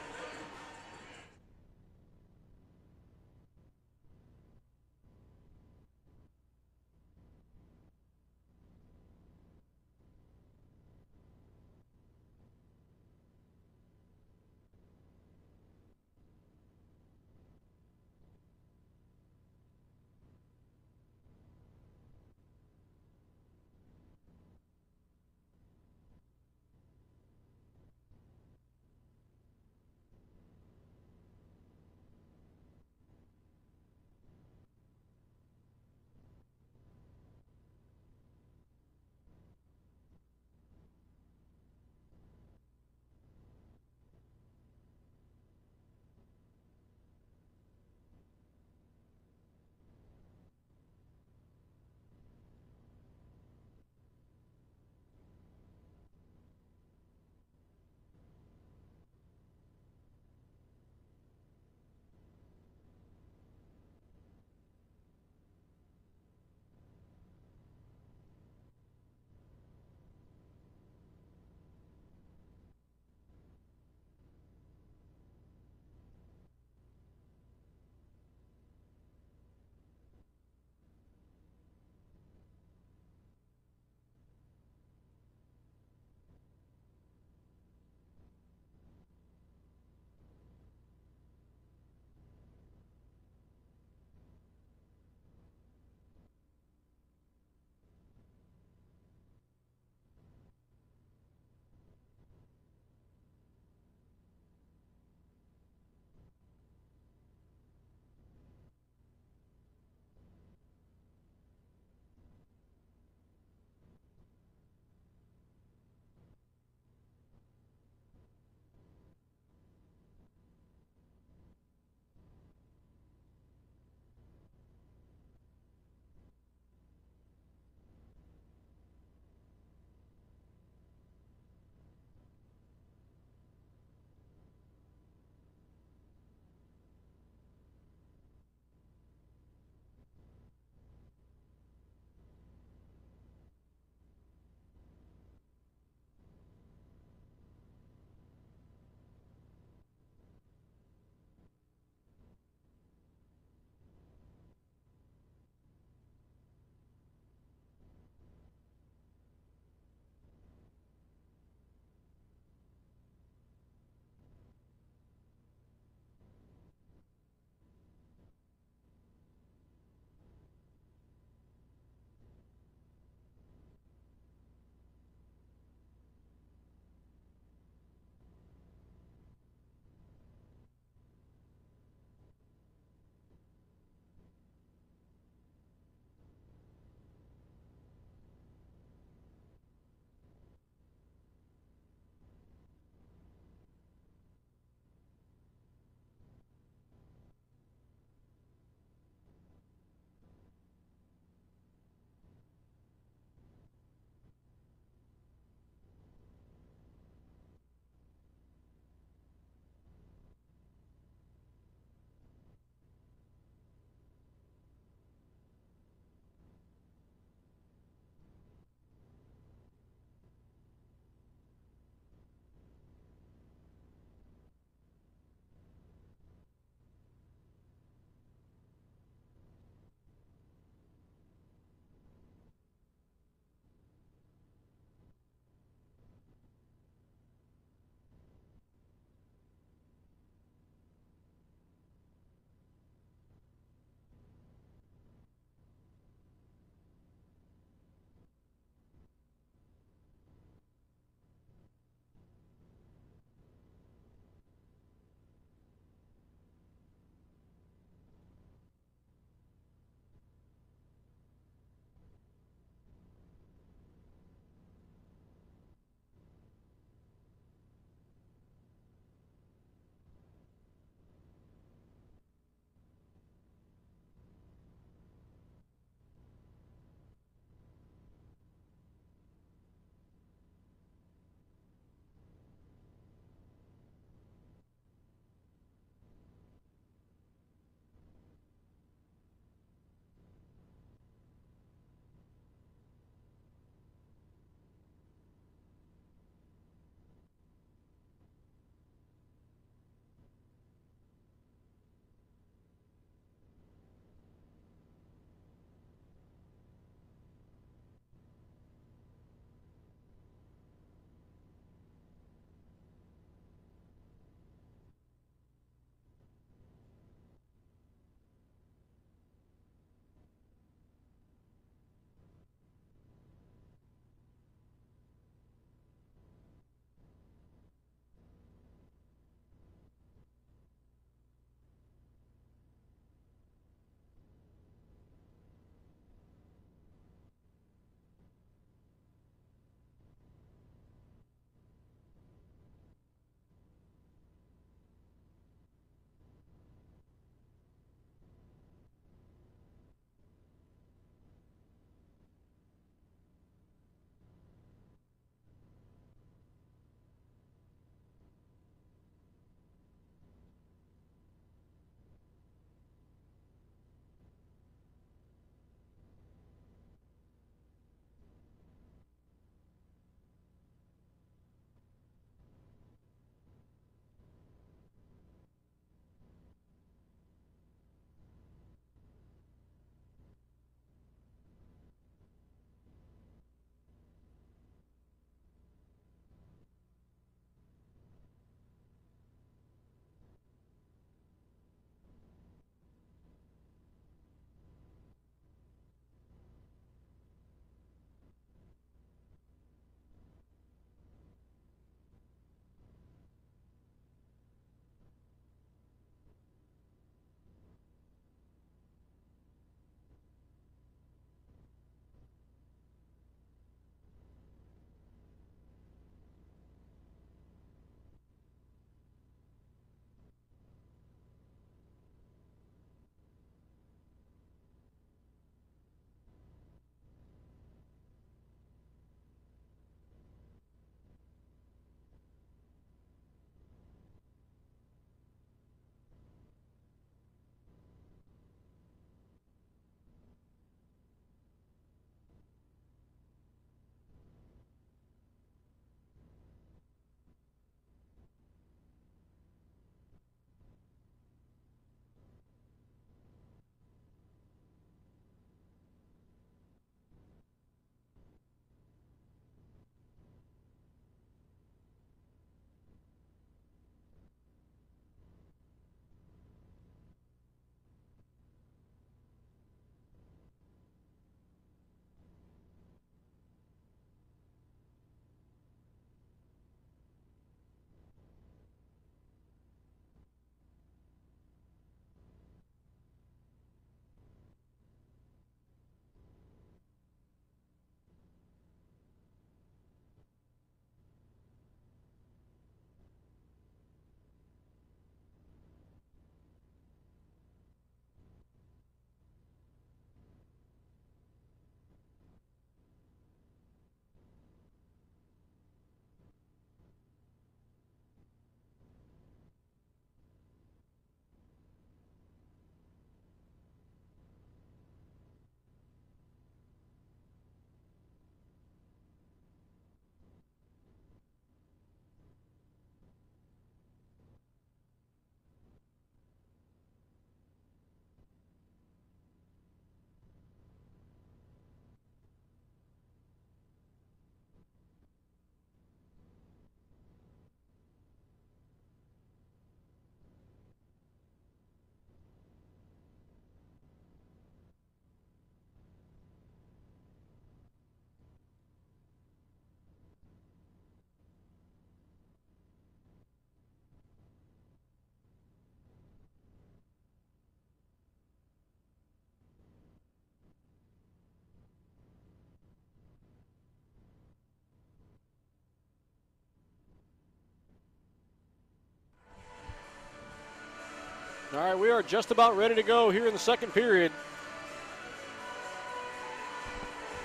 All right, we are just about ready to go here in the second period.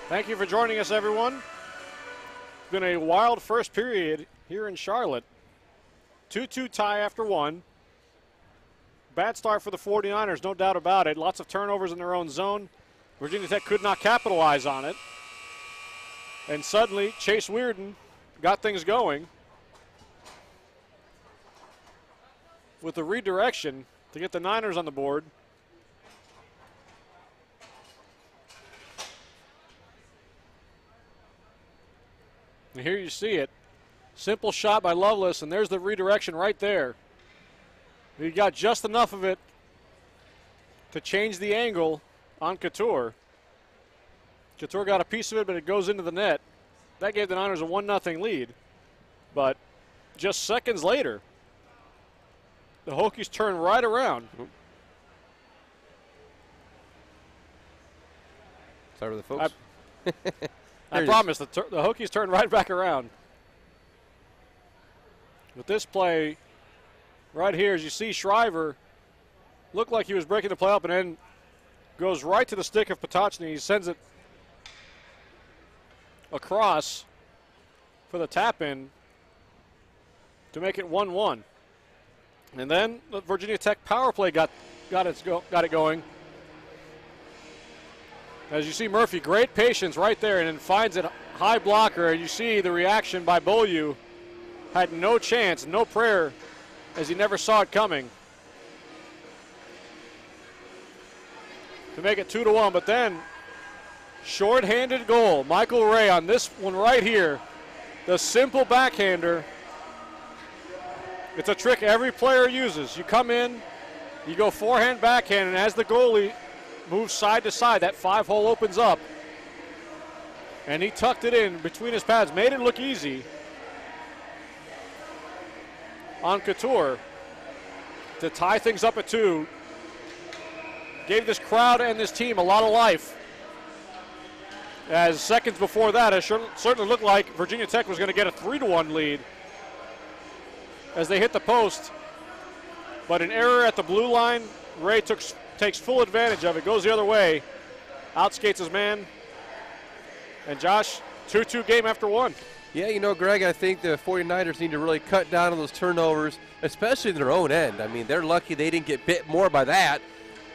Thank you for joining us, everyone. It's been a wild first period here in Charlotte. 2-2 tie after one. Bad start for the 49ers, no doubt about it. Lots of turnovers in their own zone. Virginia Tech could not capitalize on it. And suddenly, Chase Weirden got things going with the redirection to get the Niners on the board. And here you see it. Simple shot by Lovelace, and there's the redirection right there. He got just enough of it to change the angle on Couture. Couture got a piece of it, but it goes into the net. That gave the Niners a 1-0 lead. But just seconds later, the Hokies turn right around. Sorry, the folks. I promise, the Hokies turn right back around. With this play right here, as you see Shriver looked like he was breaking the play up and then goes right to the stick of Potocny. He sends it across for the tap-in to make it 1-1. And then the Virginia Tech power play got it going. As you see Murphy, great patience right there, and then finds it high blocker. And you see the reaction by Beaulieu. Had no chance, no prayer, as he never saw it coming. To make it 2-1, but then short-handed goal. Michael Ray on this one right here. The simple backhander. It's a trick every player uses. You come in, you go forehand, backhand, and as the goalie moves side to side, that 5-hole opens up. And he tucked it in between his pads, made it look easy on Couture to tie things up at 2. Gave this crowd and this team a lot of life. As seconds before that, it certainly looked like Virginia Tech was going to get a 3-1 lead as they hit the post. But an error at the blue line, Ray takes full advantage of it, goes the other way, outskates his man. And Josh, 2-2 game after one. Yeah, you know, Greg, I think the 49ers need to really cut down on those turnovers, especially in their own end. I mean, they're lucky they didn't get bit more by that.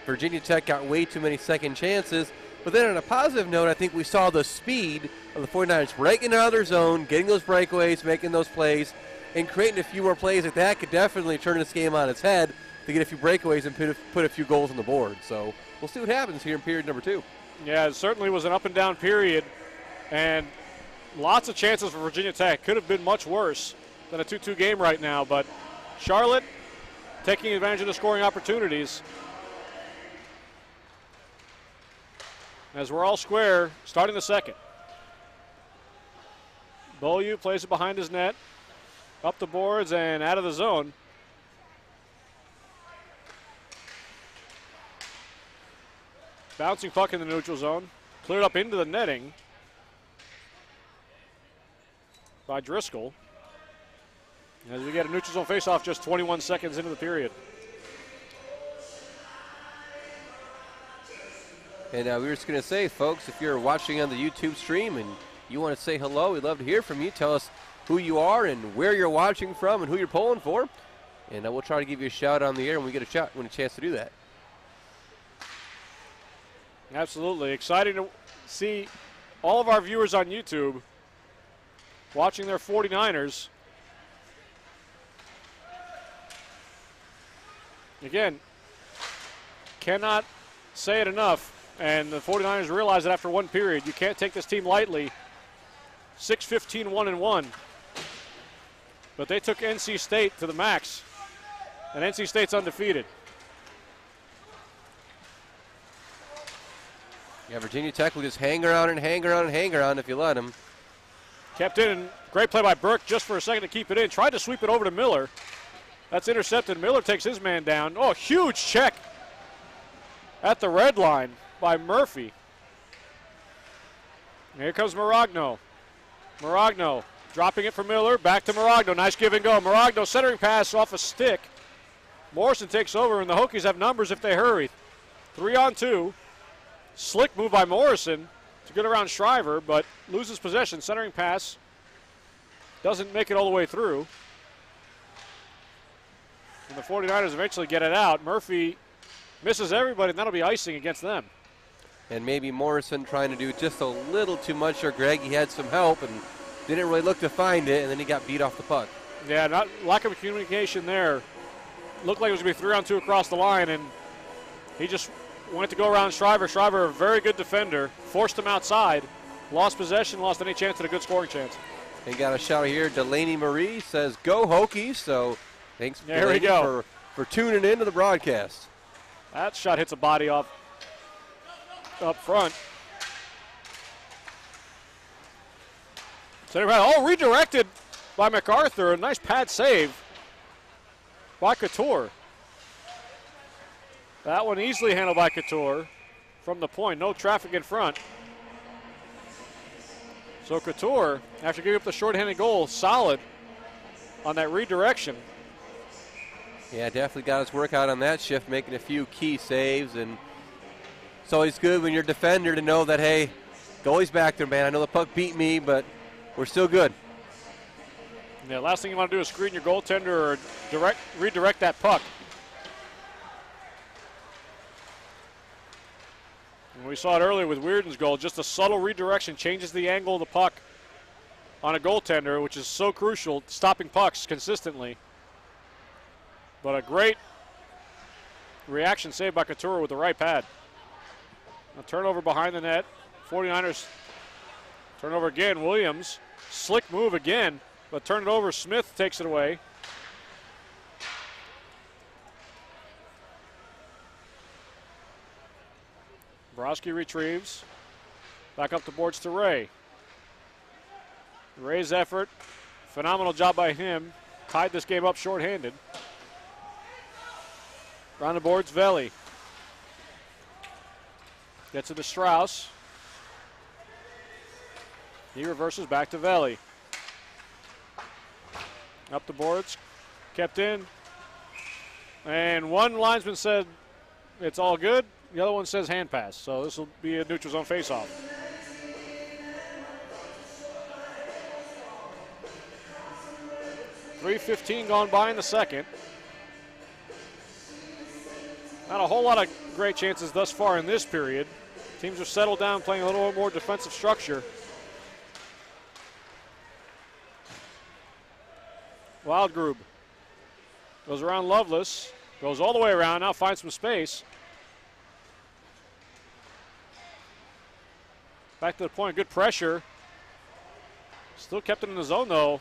Virginia Tech got way too many second chances. But then on a positive note, I think we saw the speed of the 49ers breaking out of their zone, getting those breakaways, making those plays, and creating a few more plays like that could definitely turn this game on its head to get a few breakaways and put a few goals on the board. So we'll see what happens here in period number 2. Yeah, it certainly was an up-and-down period, and lots of chances for Virginia Tech. Could have been much worse than a 2-2 game right now, but Charlotte taking advantage of the scoring opportunities. As we're all square, starting the second. Beaulieu plays it behind his net, up the boards and out of the zone. Bouncing puck in the neutral zone, cleared up into the netting by Driscoll. As we get a neutral zone faceoff just 21 seconds into the period. And we were just going to say, folks, if you're watching on the YouTube stream and you want to say hello, we'd love to hear from you. Tell us who you are and where you're watching from and who you're pulling for. And we'll try to give you a shout on the air when we get a chance to do that. Absolutely. Exciting to see all of our viewers on YouTube watching their 49ers. Again, cannot say it enough. And the 49ers realize that after one period, you can't take this team lightly. 6-15, 1-1. But they took NC State to the max. And NC State's undefeated. Yeah, Virginia Tech will just hang around and hang around and hang around if you let them. Kept in. Great play by Burke just for a second to keep it in. Tried to sweep it over to Miller. That's intercepted. Miller takes his man down. Oh, huge check at the red line by Murphy. And here comes Maragno. Maragno dropping it for Miller. Back to Maragno. Nice give and go. Maragno centering pass off a stick Morrison takes over, and the Hokies have numbers if they hurry. 3-on-2. Slick move by Morrison to get around Shriver, but loses possession. Centering pass doesn't make it all the way through. And the 49ers eventually get it out. Murphy misses everybody, and that'll be icing against them. And maybe Morrison trying to do just a little too much, or Greg, he had some help and didn't really look to find it, and then he got beat off the puck. Yeah, lack of communication there. Looked like it was going to be 3-on-2 across the line, and he just went to go around Shriver. Shriver, a very good defender, forced him outside, lost possession, lost any chance at a good scoring chance. And got a shout here. Delaney Marie says, "Go Hokies!" So thanks, there Delaney, we go. for tuning into the broadcast. That shot hits a body off up front. Redirected by MacArthur. A nice pad save by Couture. That one easily handled by Couture from the point. No traffic in front. So Couture, after giving up the shorthanded goal, solid on that redirection. Yeah, definitely got his work out on that shift, making a few key saves. And it's always good when you're a defender to know that, hey, goalie's back there, man. I know the puck beat me, but we're still good. Yeah, last thing you want to do is screen your goaltender or redirect that puck. And we saw it earlier with Weirden's goal. Just a subtle redirection changes the angle of the puck on a goaltender, which is so crucial, stopping pucks consistently. But a great reaction saved by Couture with the right pad. A turnover behind the net. 49ers turnover again. Williams, slick move again, but turn it over. Smith takes it away. Borowski retrieves. Back up the boards to Ray. Ray's effort, phenomenal job by him. Tied this game up shorthanded. Around the boards, Veli. Gets it to Strauss. He reverses back to Veli. Up the boards, kept in. And one linesman said it's all good. The other one says hand pass. So this will be a neutral zone faceoff. .3:15 gone by in the second. Not a whole lot of great chances thus far in this period. Teams are settled down, playing a little more defensive structure. Wildgrub goes around Lovelace, goes all the way around, now finds some space. Back to the point, good pressure. Still kept it in the zone though.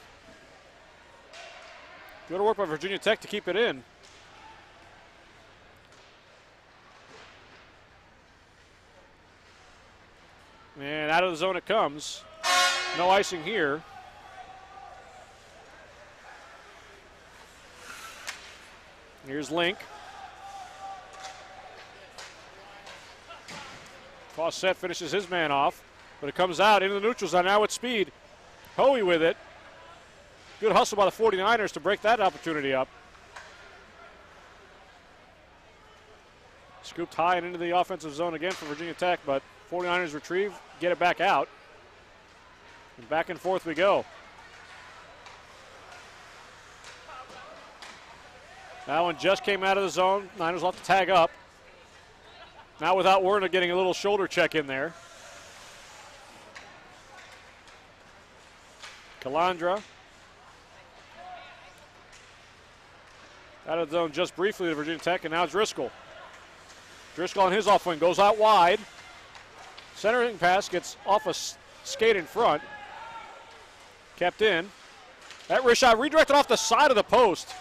Good work by Virginia Tech to keep it in. And out of the zone it comes. No icing here. Here's Link. Fawcett finishes his man off, but it comes out into the neutral zone now with speed. Hoey with it. Good hustle by the 49ers to break that opportunity up. Scooped high and into the offensive zone again for Virginia Tech, but 49ers retrieve, get it back out. And back and forth we go. That one just came out of the zone. Niners will have to tag up. Now without Werner getting a little shoulder check in there. Calandra. Out of the zone just briefly to Virginia Tech, and now Driscoll. Driscoll on his off wing goes out wide. Centering pass gets off a skate in front. Kept in. That wrist shot redirected off the side of the post.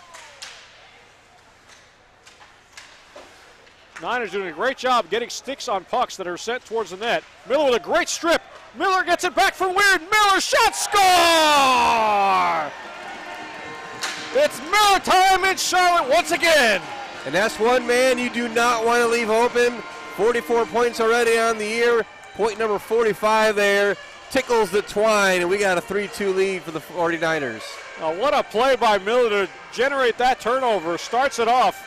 Niners doing a great job getting sticks on pucks that are sent towards the net. Miller with a great strip. Miller gets it back from Weird. Miller shot, score! It's Miller time in Charlotte once again. And that's one man you do not want to leave open. 44 points already on the year. Point number 45 there. Tickles the twine, and we got a 3-2 lead for the 49ers. What a play by Miller to generate that turnover. Starts it off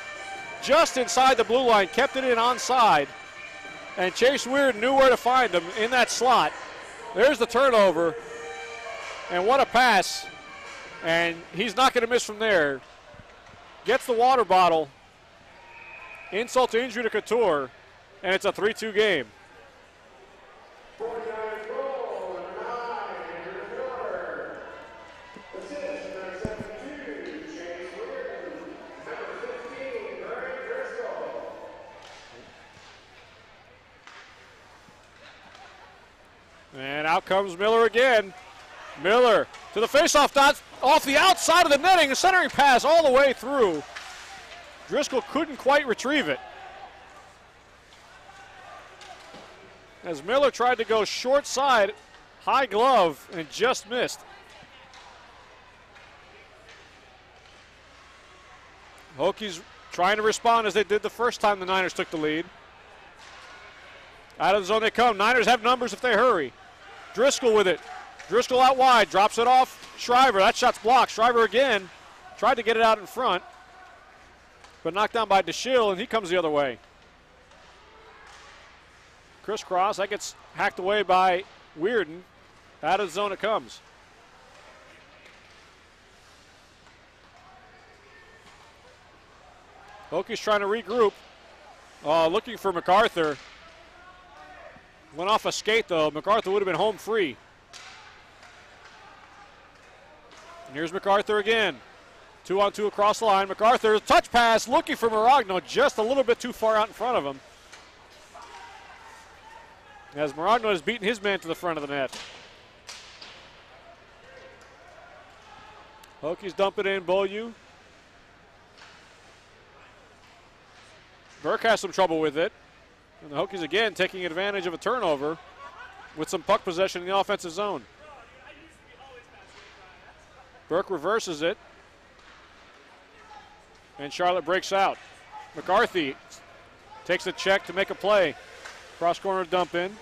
just inside the blue line, kept it in onside. And Chase Weird knew where to find him in that slot. There's the turnover. And what a pass. And he's not going to miss from there. Gets the water bottle. Insult to injury to Couture. And it's a 3-2 game. And out comes Miller again. Miller to the faceoff dot off the outside of the netting. A centering pass all the way through. Driscoll couldn't quite retrieve it. As Miller tried to go short side, high glove, and just missed. Hokies trying to respond as they did the first time the Niners took the lead. Out of the zone they come. Niners have numbers if they hurry. Driscoll with it. Driscoll out wide, drops it off Shriver. That shot's blocked. Shriver again tried to get it out in front, but knocked down by DeShill, and he comes the other way. Crisscross, that gets hacked away by Weirden. Out of the zone it comes. Hokies trying to regroup. Looking for MacArthur. Went off a skate, though. MacArthur would have been home free. And here's MacArthur again. 2-on-2 across the line. MacArthur, touch pass, looking for Maragno, just a little bit too far out in front of him. As Maragno has beaten his man to the front of the net. Hokies dump it in, Beaulieu. Burke has some trouble with it. And the Hokies again taking advantage of a turnover with some puck possession in the offensive zone. Burke reverses it. And Charlotte breaks out. McCarthy takes a check to make a play. Cross corner dump in.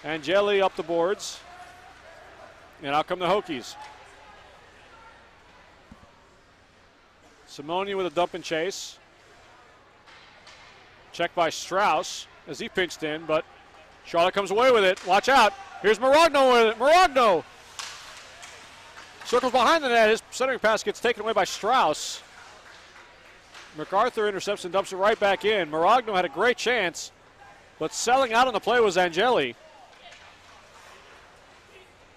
Angeli up the boards. And out come the Hokies. Simone with a dump and chase. Check by Strauss as he pinched in, but Charlotte comes away with it. Watch out. Here's Maragno with it. Maragno circles behind the net. His centering pass gets taken away by Strauss. MacArthur intercepts and dumps it right back in. Maragno had a great chance, but selling out on the play was Angeli.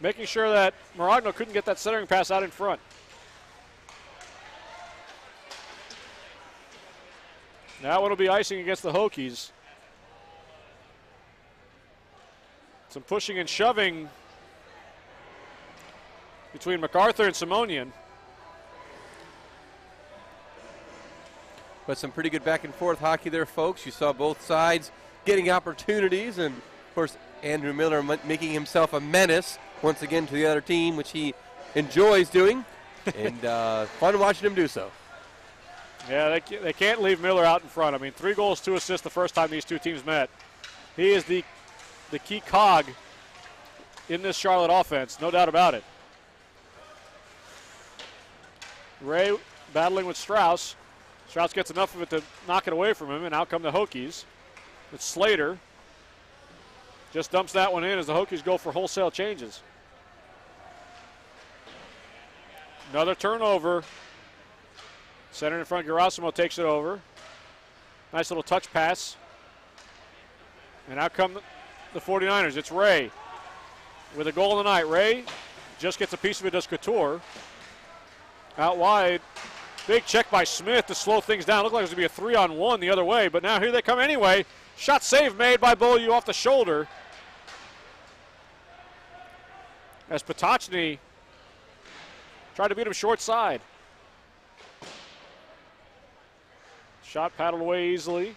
Making sure that Maragno couldn't get that centering pass out in front. That one will be icing against the Hokies. Some pushing and shoving between MacArthur and Simonian. But some pretty good back and forth hockey there, folks. You saw both sides getting opportunities, and of course Andrew Miller making himself a menace once again to the other team, which he enjoys doing, and fun watching him do so. Yeah, they can't leave Miller out in front. I mean, 3 goals, 2 assists the first time these two teams met. He is the key cog in this Charlotte offense, no doubt about it. Ray battling with Strauss. Strauss gets enough of it to knock it away from him, and out come the Hokies. It's Slater. Just dumps that one in as the Hokies go for wholesale changes. Another turnover. Center in front, Gerasimo takes it over. Nice little touch pass. And out come the 49ers. It's Ray with a goal of the night. Ray just gets a piece of it, does Couture. Out wide. Big check by Smith to slow things down. Looked like it was going to be a 3-on-1 the other way, but now here they come anyway. Shot save made by Beaulieu off the shoulder. As Potocny tried to beat him short side. Shot paddled away easily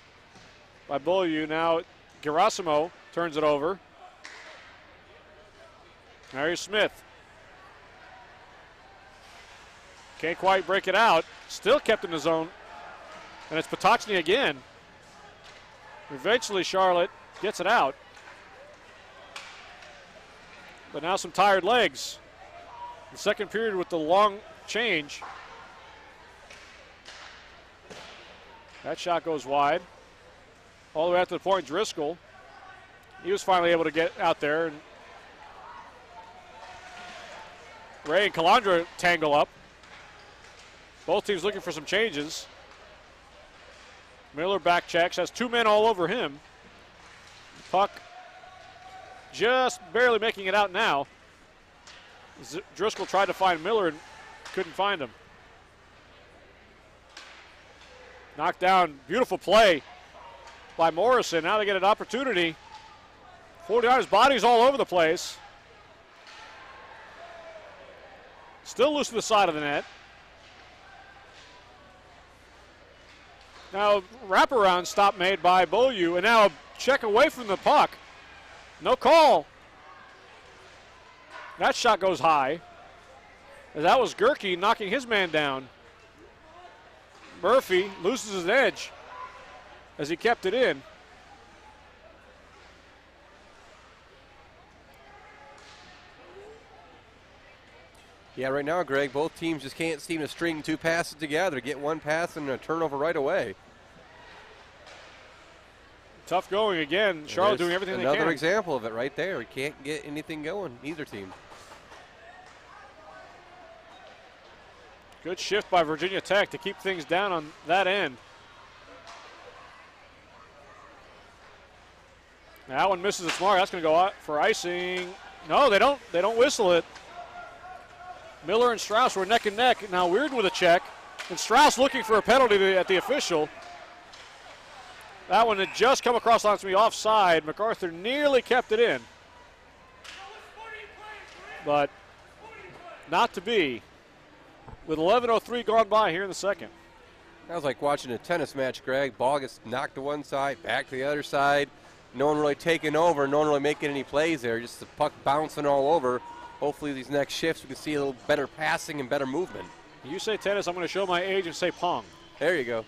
by Beaulieu. Now Gerasimo turns it over. Now here's Smith. Can't quite break it out. Still kept in the zone. And it's Potocny again. Eventually Charlotte gets it out. But now some tired legs. The second period with the long change. That shot goes wide. All the way out to the point, Driscoll. He was finally able to get out there. And Ray and Calandra tangle up. Both teams looking for some changes. Miller back checks, has 2 men all over him. Puck just barely making it out now. Driscoll tried to find Miller and couldn't find him. Knocked down, beautiful play by Morrison. Now they get an opportunity. 49ers bodies all over the place. Still loose to the side of the net. Now wraparound stop made by Beaulieu, and now a check away from the puck. No call. That shot goes high. That was Gerke knocking his man down. Murphy loses his edge as he kept it in. Yeah, right now, Greg, both teams just can't seem to string 2 passes together, get 1 pass and a turnover right away. Tough going again. Charlotte doing everything they can. Another example of it right there. We can't get anything going, either team. Good shift by Virginia Tech to keep things down on that end. That one misses its mark. That's going to go out for icing. No, they don't. They don't whistle it. Miller and Strauss were neck and neck. Now Weird with a check, and Strauss looking for a penalty at the official. That one had just come across onto me offside. MacArthur nearly kept it in, but not to be. With 11:03 gone by here in the second. That was like watching a tennis match, Greg. Ball gets knocked to one side, back to the other side. No one really taking over, no one really making any plays there. Just the puck bouncing all over. Hopefully these next shifts we can see a little better passing and better movement. You say tennis, I'm going to show my age and say pong. There you go.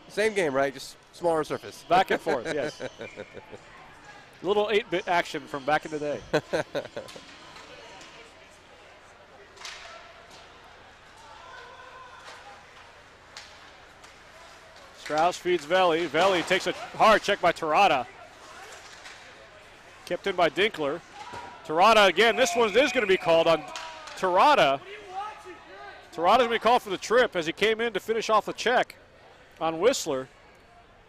Same game, right? Just smaller surface. Back and forth, yes. Little 8-bit action from back in the day. Strauss feeds Veli. Veli takes a hard check by Terada. Kept in by Dinkler. Terada again. This one is going to be called on Terada. Terada's going to be called for the trip as he came in to finish off the check on Whistler.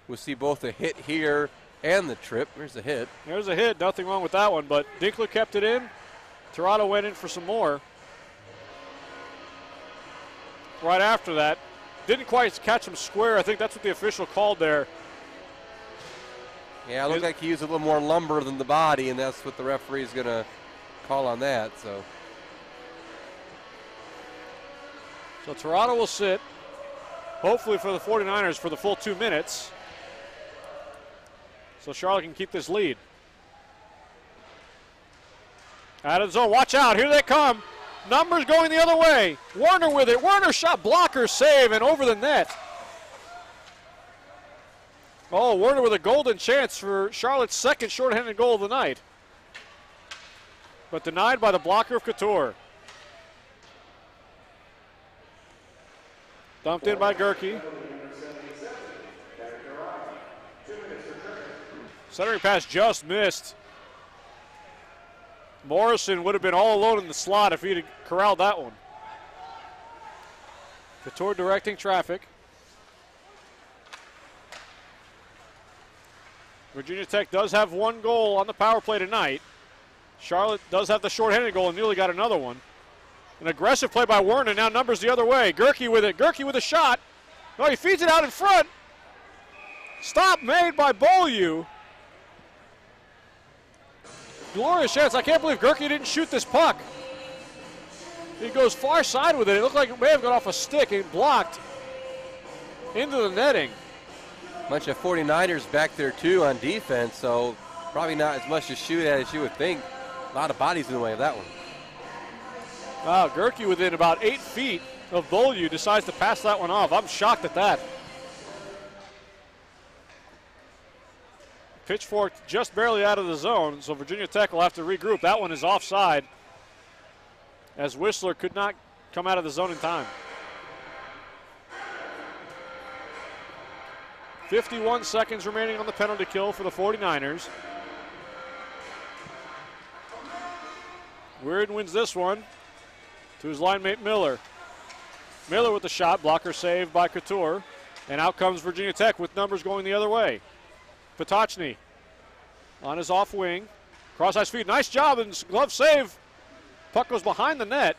We'll see both the hit here and the trip. There's the hit. There's a hit. Nothing wrong with that one, but Dinkler kept it in. Terada went in for some more. Right after that. Didn't quite catch him square. I think that's what the official called there. Yeah, it looked like he used a little more lumber than the body, and that's what the referee is going to call on that. So Terada will sit, hopefully for the 49ers for the full 2 minutes. So Charlotte can keep this lead. Out of the zone. Watch out. Here they come. Numbers going the other way. Werner with it. Werner shot blocker save and over the net. Oh, Werner with a golden chance for Charlotte's second shorthanded goal of the night. But denied by the blocker of Couture. Dumped in by Gerke. Centering pass just missed. Morrison would have been all alone in the slot if he'd have corralled that one. Couture directing traffic. Virginia Tech does have 1 goal on the power play tonight. Charlotte does have the shorthanded goal and nearly got another one. An aggressive play by Werner, now numbers the other way. Gerke with it. Gerke with a shot. No, he feeds it out in front. Stop made by Beaulieu. Glorious chance. I can't believe Gerke didn't shoot this puck. He goes far side with it. It looked like it may have gone off a stick and blocked into the netting. Bunch of 49ers back there too on defense, so probably not as much to shoot at as you would think. A lot of bodies in the way of that one. Wow, Gerke within about 8 feet of Beaulieu decides to pass that one off. I'm shocked at that. Pitchfork just barely out of the zone, so Virginia Tech will have to regroup. That one is offside as Whistler could not come out of the zone in time. 51 seconds remaining on the penalty kill for the 49ers. Weird wins this one to his line mate Miller. Miller with the shot, blocker saved by Couture. And out comes Virginia Tech with numbers going the other way. Potocny on his off wing. Cross-ice feed, nice job and glove save. Puck goes behind the net.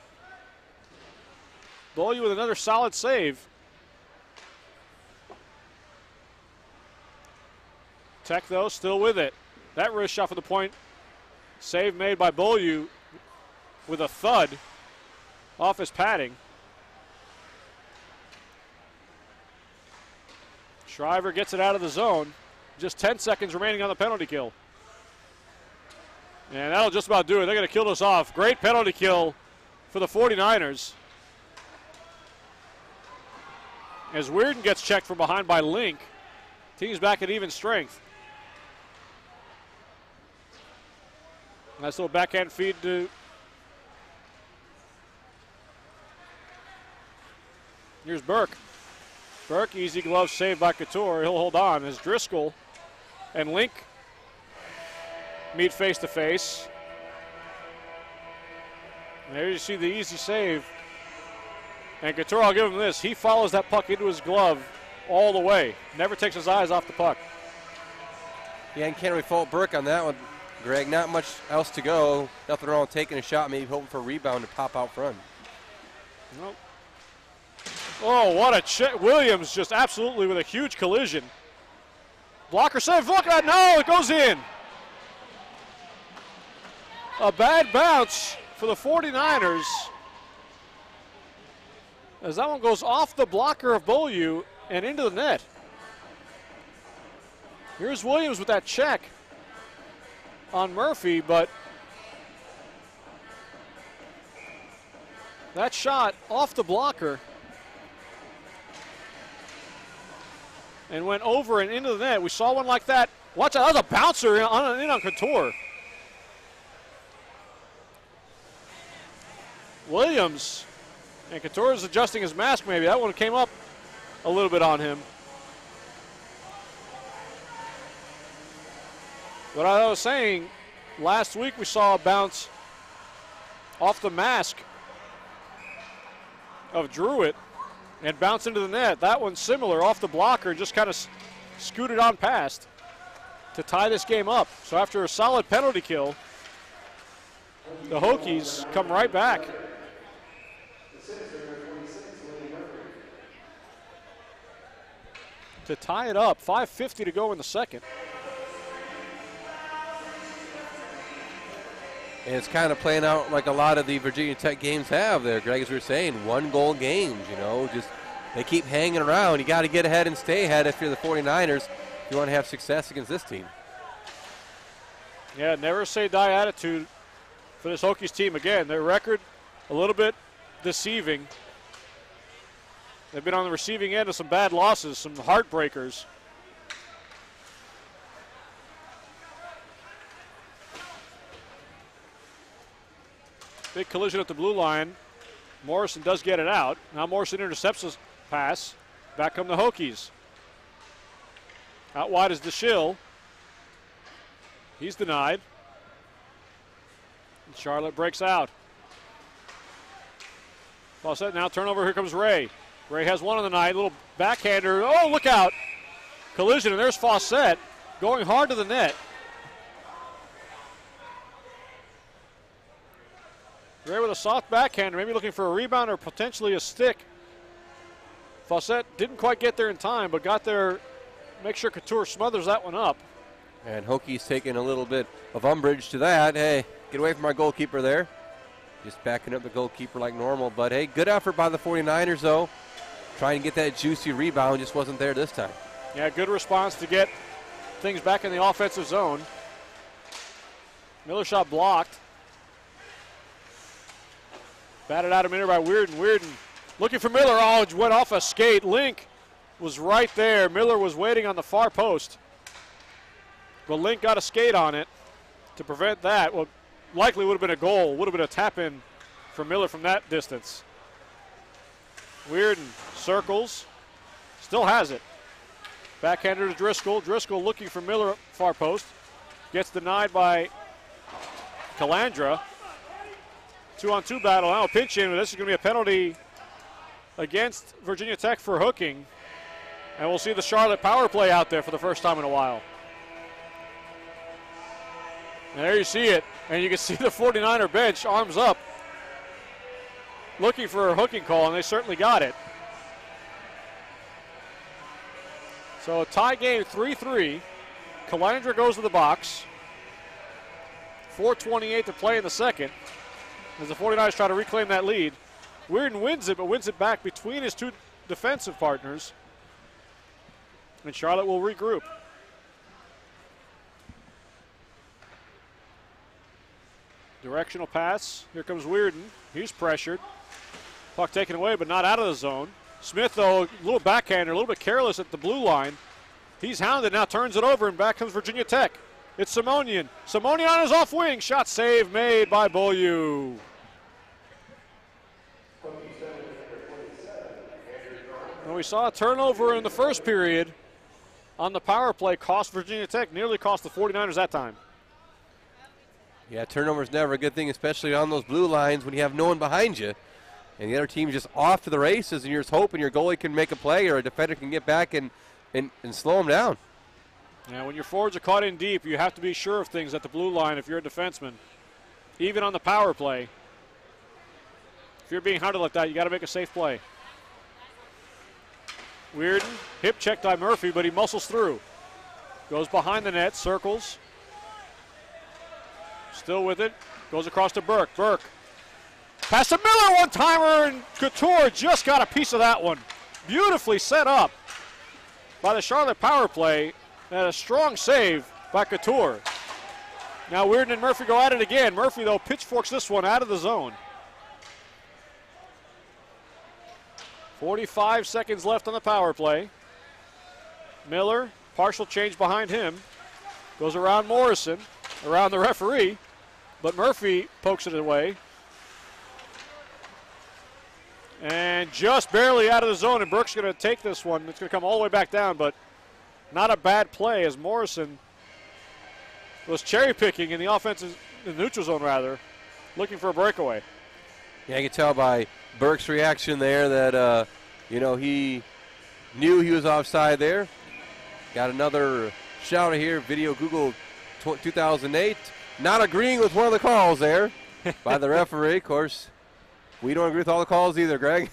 Beaulieu with another solid save. Tech, though, still with it. That wrist shot for the point. Save made by Beaulieu with a thud off his padding. Shriver gets it out of the zone. Just 10 seconds remaining on the penalty kill. And that'll just about do it. They're going to kill this off. Great penalty kill for the 49ers. As Weirden gets checked from behind by Link. Team's back at even strength. Nice little backhand feed to here's Burke. Burke, easy glove saved by Couture. He'll hold on as Driscoll and Link meet face to face. There you see the easy save. And Couture, I'll give him this. He follows that puck into his glove all the way. Never takes his eyes off the puck. Yeah, and can't really fault Burke on that one, Greg. Not much else to go. Nothing wrong with taking a shot, maybe hoping for a rebound to pop out front. Nope. Oh, what a check. Williams just absolutely with a huge collision. Blocker save. Look at that. No, it goes in. A bad bounce for the 49ers. As that one goes off the blocker of Beaulieu and into the net. Here's Williams with that check on Murphy, but that shot off the blocker and went over and into the net. We saw one like that. Watch out, that was a bouncer in on Couture. Williams, and Couture is adjusting his mask maybe. That one came up a little bit on him. But I was saying, last week we saw a bounce off the mask of Druitt and bounce into the net. That one's similar, off the blocker, just kind of scooted on past to tie this game up. So after a solid penalty kill, the Hokies come right back. To tie it up, 5:50 to go in the second. And it's kind of playing out like a lot of the Virginia Tech games have there, Greg, as we were saying, 1-goal games, you know, just they keep hanging around. You got to get ahead and stay ahead if you're the 49ers, if you want to have success against this team. Yeah, never say die attitude for this Hokies team. Again, their record a little bit deceiving. They've been on the receiving end of some bad losses, some heartbreakers. Big collision at the blue line. Morrison does get it out. Now Morrison intercepts his pass. Back come the Hokies. Out wide is DeShill. He's denied. And Charlotte breaks out. Fawcett now turnover. Here comes Ray. Ray has one on the night. Little backhander. Oh, look out. Collision, and there's Fawcett going hard to the net. Ray with a soft backhander, maybe looking for a rebound or potentially a stick. Fawcett didn't quite get there in time, but got there. Make sure Couture smothers that one up. And Hokies taking a little bit of umbrage to that. Hey, get away from our goalkeeper there. Just backing up the goalkeeper like normal. But, hey, good effort by the 49ers, though. Trying to get that juicy rebound, just wasn't there this time. Yeah, good response to get things back in the offensive zone. Miller shot blocked. Batted out a minute by Weirden. Weirden looking for Miller. Oh, it went off a skate. Link was right there. Miller was waiting on the far post. But Link got a skate on it to prevent that. Well, likely would have been a goal. Would have been a tap-in for Miller from that distance. Weirden circles. Still has it. Backhander to Driscoll. Driscoll looking for Miller at far post. Gets denied by Calandra. 2-on-2 battle. Now a pinch in. This is going to be a penalty against Virginia Tech for hooking. And we'll see the Charlotte power play out there for the first time in a while. And there you see it. And you can see the 49er bench, arms up, looking for a hooking call, and they certainly got it. So a tie game, 3-3. Calandra goes to the box. 4:28 to play in the second as the 49ers try to reclaim that lead. Weirden wins it, but wins it back between his two defensive partners. And Charlotte will regroup. Directional pass. Here comes Weirden. He's pressured. Puck taken away, but not out of the zone. Smith, though, a little backhander, a little bit careless at the blue line. He's hounded, now turns it over, and back comes Virginia Tech. It's Simonian. Simonian on his off wing. Shot save made by Beaulieu. And we saw a turnover in the first period on the power play. Cost Virginia Tech, nearly cost the 49ers that time. Yeah, turnover is never a good thing, especially on those blue lines when you have no one behind you. And the other team's just off to the races, and you're just hoping your goalie can make a play or a defender can get back and slow them down. Yeah, when your forwards are caught in deep, you have to be sure of things at the blue line if you're a defenseman. Even on the power play. If you're being hounded like that, you got to make a safe play. Weirden, hip checked by Murphy, but he muscles through. Goes behind the net, circles. Still with it, goes across to Burke. Burke, pass to Miller, one-timer, and Couture just got a piece of that one. Beautifully set up by the Charlotte power play, and a strong save by Couture. Now Weirden and Murphy go at it again. Murphy, though, pitchforks this one out of the zone. 45 seconds left on the power play. Miller, partial change behind him. Goes around Morrison, around the referee, but Murphy pokes it away. And just barely out of the zone, and Burke's going to take this one. It's going to come all the way back down, but not a bad play as Morrison was cherry-picking in the offensive, in the neutral zone rather, looking for a breakaway. Yeah, you can tell by Burke's reaction there that, he knew he was offside there. Got another shout here, video Google 2008. Not agreeing with one of the calls there by the referee. Of course, we don't agree with all the calls either, Greg.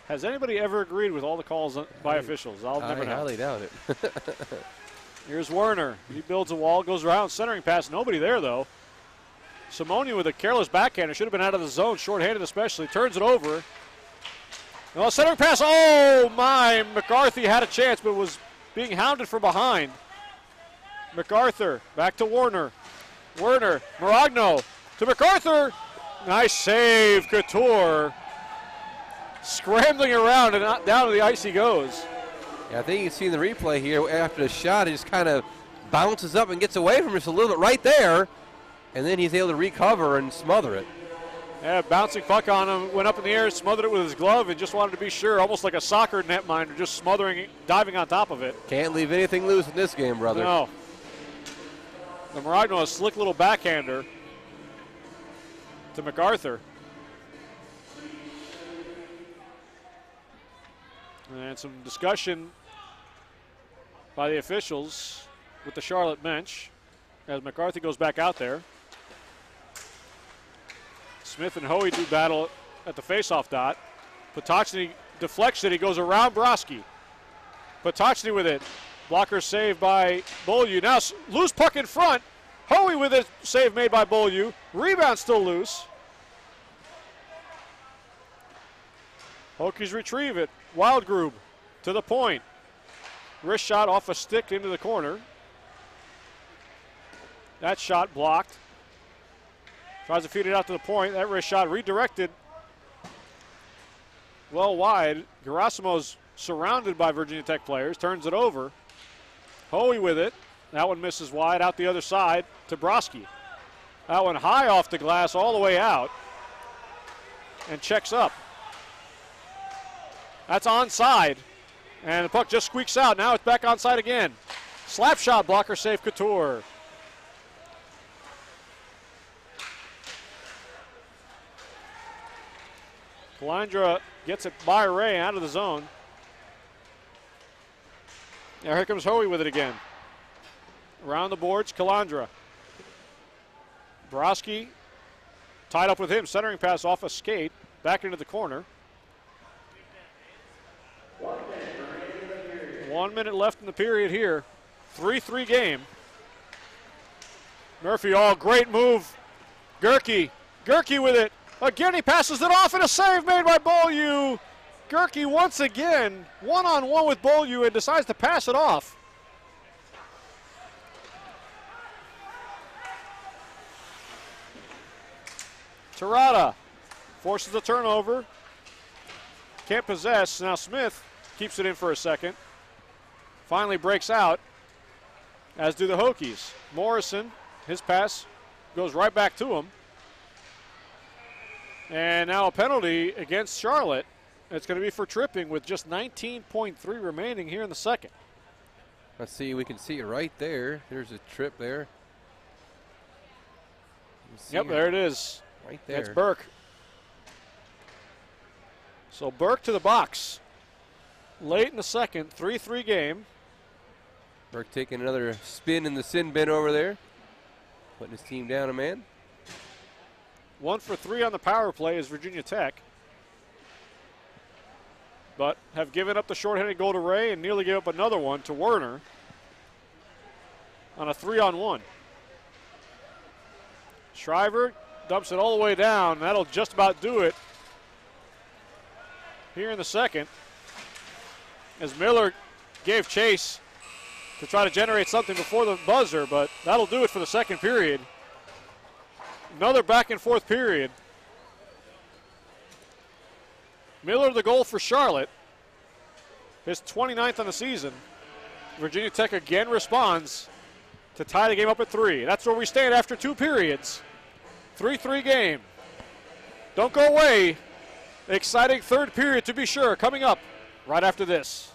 Has anybody ever agreed with all the calls by officials? I'll never know. I highly doubt it. Here's Werner. He builds a wall, goes around, centering pass. Nobody there, though. Simonian with a careless backhander. Should have been out of the zone, shorthanded especially. Turns it over. Well, centering pass. Oh, my. McCarthy had a chance, but was being hounded from behind. MacArthur back to Warner. Werner, Maragno to MacArthur. Nice save, Couture. Scrambling around and down to the ice he goes. Yeah, I think you can see in the replay here after the shot, he just kind of bounces up and gets away from just a little bit right there, and then he's able to recover and smother it. Yeah, bouncing puck on him, went up in the air, smothered it with his glove, and just wanted to be sure, almost like a soccer netminder, just smothering it, diving on top of it. Can't leave anything loose in this game, brother. No. The Maragno, a slick little backhander to MacArthur. And some discussion by the officials with the Charlotte bench as McCarthy goes back out there. Smith and Hoey do battle at the faceoff dot. Potoczny deflects it. He goes around Broski. Potoczny with it. Blocker saved by Beaulieu. Now loose puck in front. Hoey with it. Save made by Beaulieu. Rebound still loose. Hokies retrieve it. Wildgrube to the point. Wrist shot off a stick into the corner. That shot blocked. Tries to feed it out to the point. That wrist shot redirected well wide. Gerasimo's surrounded by Virginia Tech players. Turns it over. Hoey with it. That one misses wide out the other side to Broski. That one high off the glass all the way out. And checks up. That's onside And the puck just squeaks out. Now it's back onside again. Slap shot, blocker save, Couture. Calandra gets it by Ray out of the zone. Now here comes Hoey with it again. Around the boards, Calandra. Broski tied up with him. Centering pass off a skate. Back into the corner. 1 minute left in the period here. 3-3 game. Murphy, great move. Gerke with it. Again, he passes it off, and a save made by Beaulieu. Gerke once again, one-on-one with Beaulieu, and decides to pass it off. Terrata forces the turnover. Can't possess. Now Smith keeps it in for a second. Finally breaks out, as do the Hokies. Morrison, his pass goes right back to him. And now a penalty against Charlotte. It's going to be for tripping with just 19.3 remaining here in the second. Let's see, we can see it right there. There's a trip there. Yep, there it is. Right there. That's Burke. So Burke to the box. Late in the second, 3-3 game. Burke taking another spin in the sin bin over there. Putting his team down a man. 1 for 3 on the power play is Virginia Tech. But have given up the shorthanded goal to Ray and nearly gave up another one to Werner on a 3-on-1. Shriver dumps it all the way down. That'll just about do it here in the second, as Miller gave chase to try to generate something before the buzzer, but that'll do it for the second period. Another back and forth period. Miller the goal for Charlotte. His 29th on the season. Virginia Tech again responds to tie the game up at 3. That's where we stand after 2 periods. 3-3 game. Don't go away. Exciting third period to be sure, coming up right after this.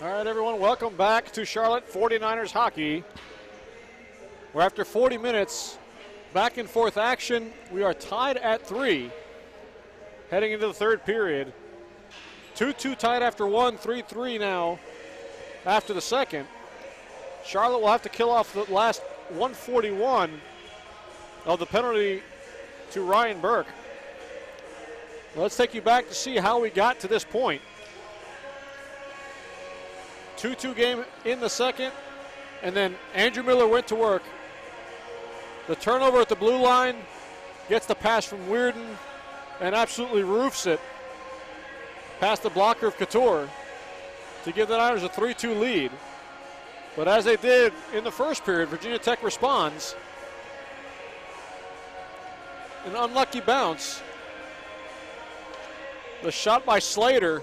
All right, everyone, welcome back to Charlotte 49ers hockey. We're after 40 minutes, back and forth action. We are tied at 3, heading into the third period. 2-2 tied after one, 3-3 now after the second. Charlotte will have to kill off the last 141 of the penalty to Ryan Burke. Let's take you back to see how we got to this point. 2-2 game in the second, and then Andrew Miller went to work. The turnover at the blue line, gets the pass from Weirden, and absolutely roofs it past the blocker of Couture to give the Niners a 3-2 lead. But as they did in the first period, Virginia Tech responds. An unlucky bounce. The shot by Slater,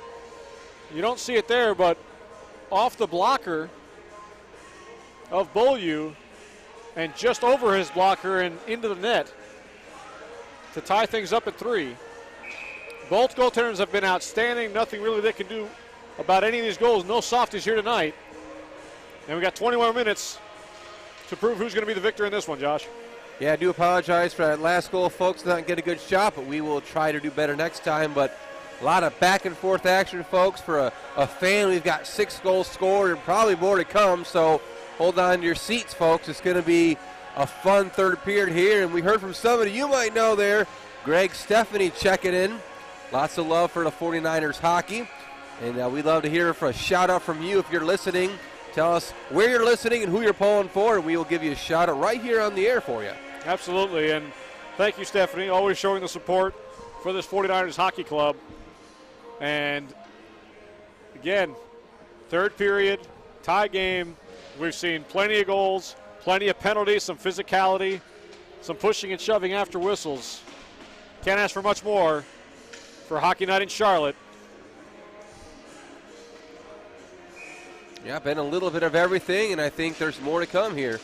you don't see it there, but off the blocker of Beaulieu and just over his blocker and into the net to tie things up at 3. Both goaltenders have been outstanding. Nothing really they can do about any of these goals. No softies here tonight. And we got 20 more minutes to prove who's going to be the victor in this one, Josh. Yeah, I do apologize for that last goal, folks. Not get a good shot, but we will try to do better next time. But a lot of back and forth action, folks. For a fan, we've got 6 goals scored and probably more to come. So hold on to your seats, folks. It's going to be a fun third period here. And we heard from somebody you might know there, Greg Stephanie checking in. Lots of love for the 49ers hockey. And we'd love to hear a shout out from you if you're listening. Tell us where you're listening and who you're pulling for, and we will give you a shout out right here on the air for you. Absolutely, and thank you, Stephanie, always showing the support for this 49ers hockey club. And again, third period, tie game. We've seen plenty of goals, plenty of penalties, some physicality, some pushing and shoving after whistles. Can't ask for much more for hockey night in Charlotte. Yeah, been a little bit of everything, and I think there's more to come here.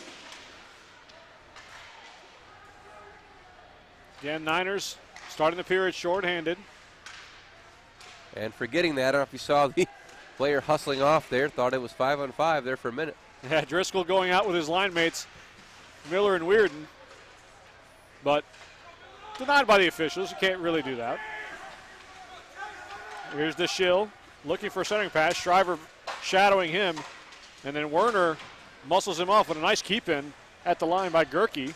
Again, Niners starting the period shorthanded. And forgetting that, I don't know if you saw the player hustling off there, thought it was 5-on-5 there for a minute. Yeah, Driscoll going out with his line mates, Miller and Weirden. But denied by the officials. You can't really do that. Here's the Shill looking for a centering pass. Shriver shadowing him. And then Werner muscles him off with a nice keep-in at the line by Gerke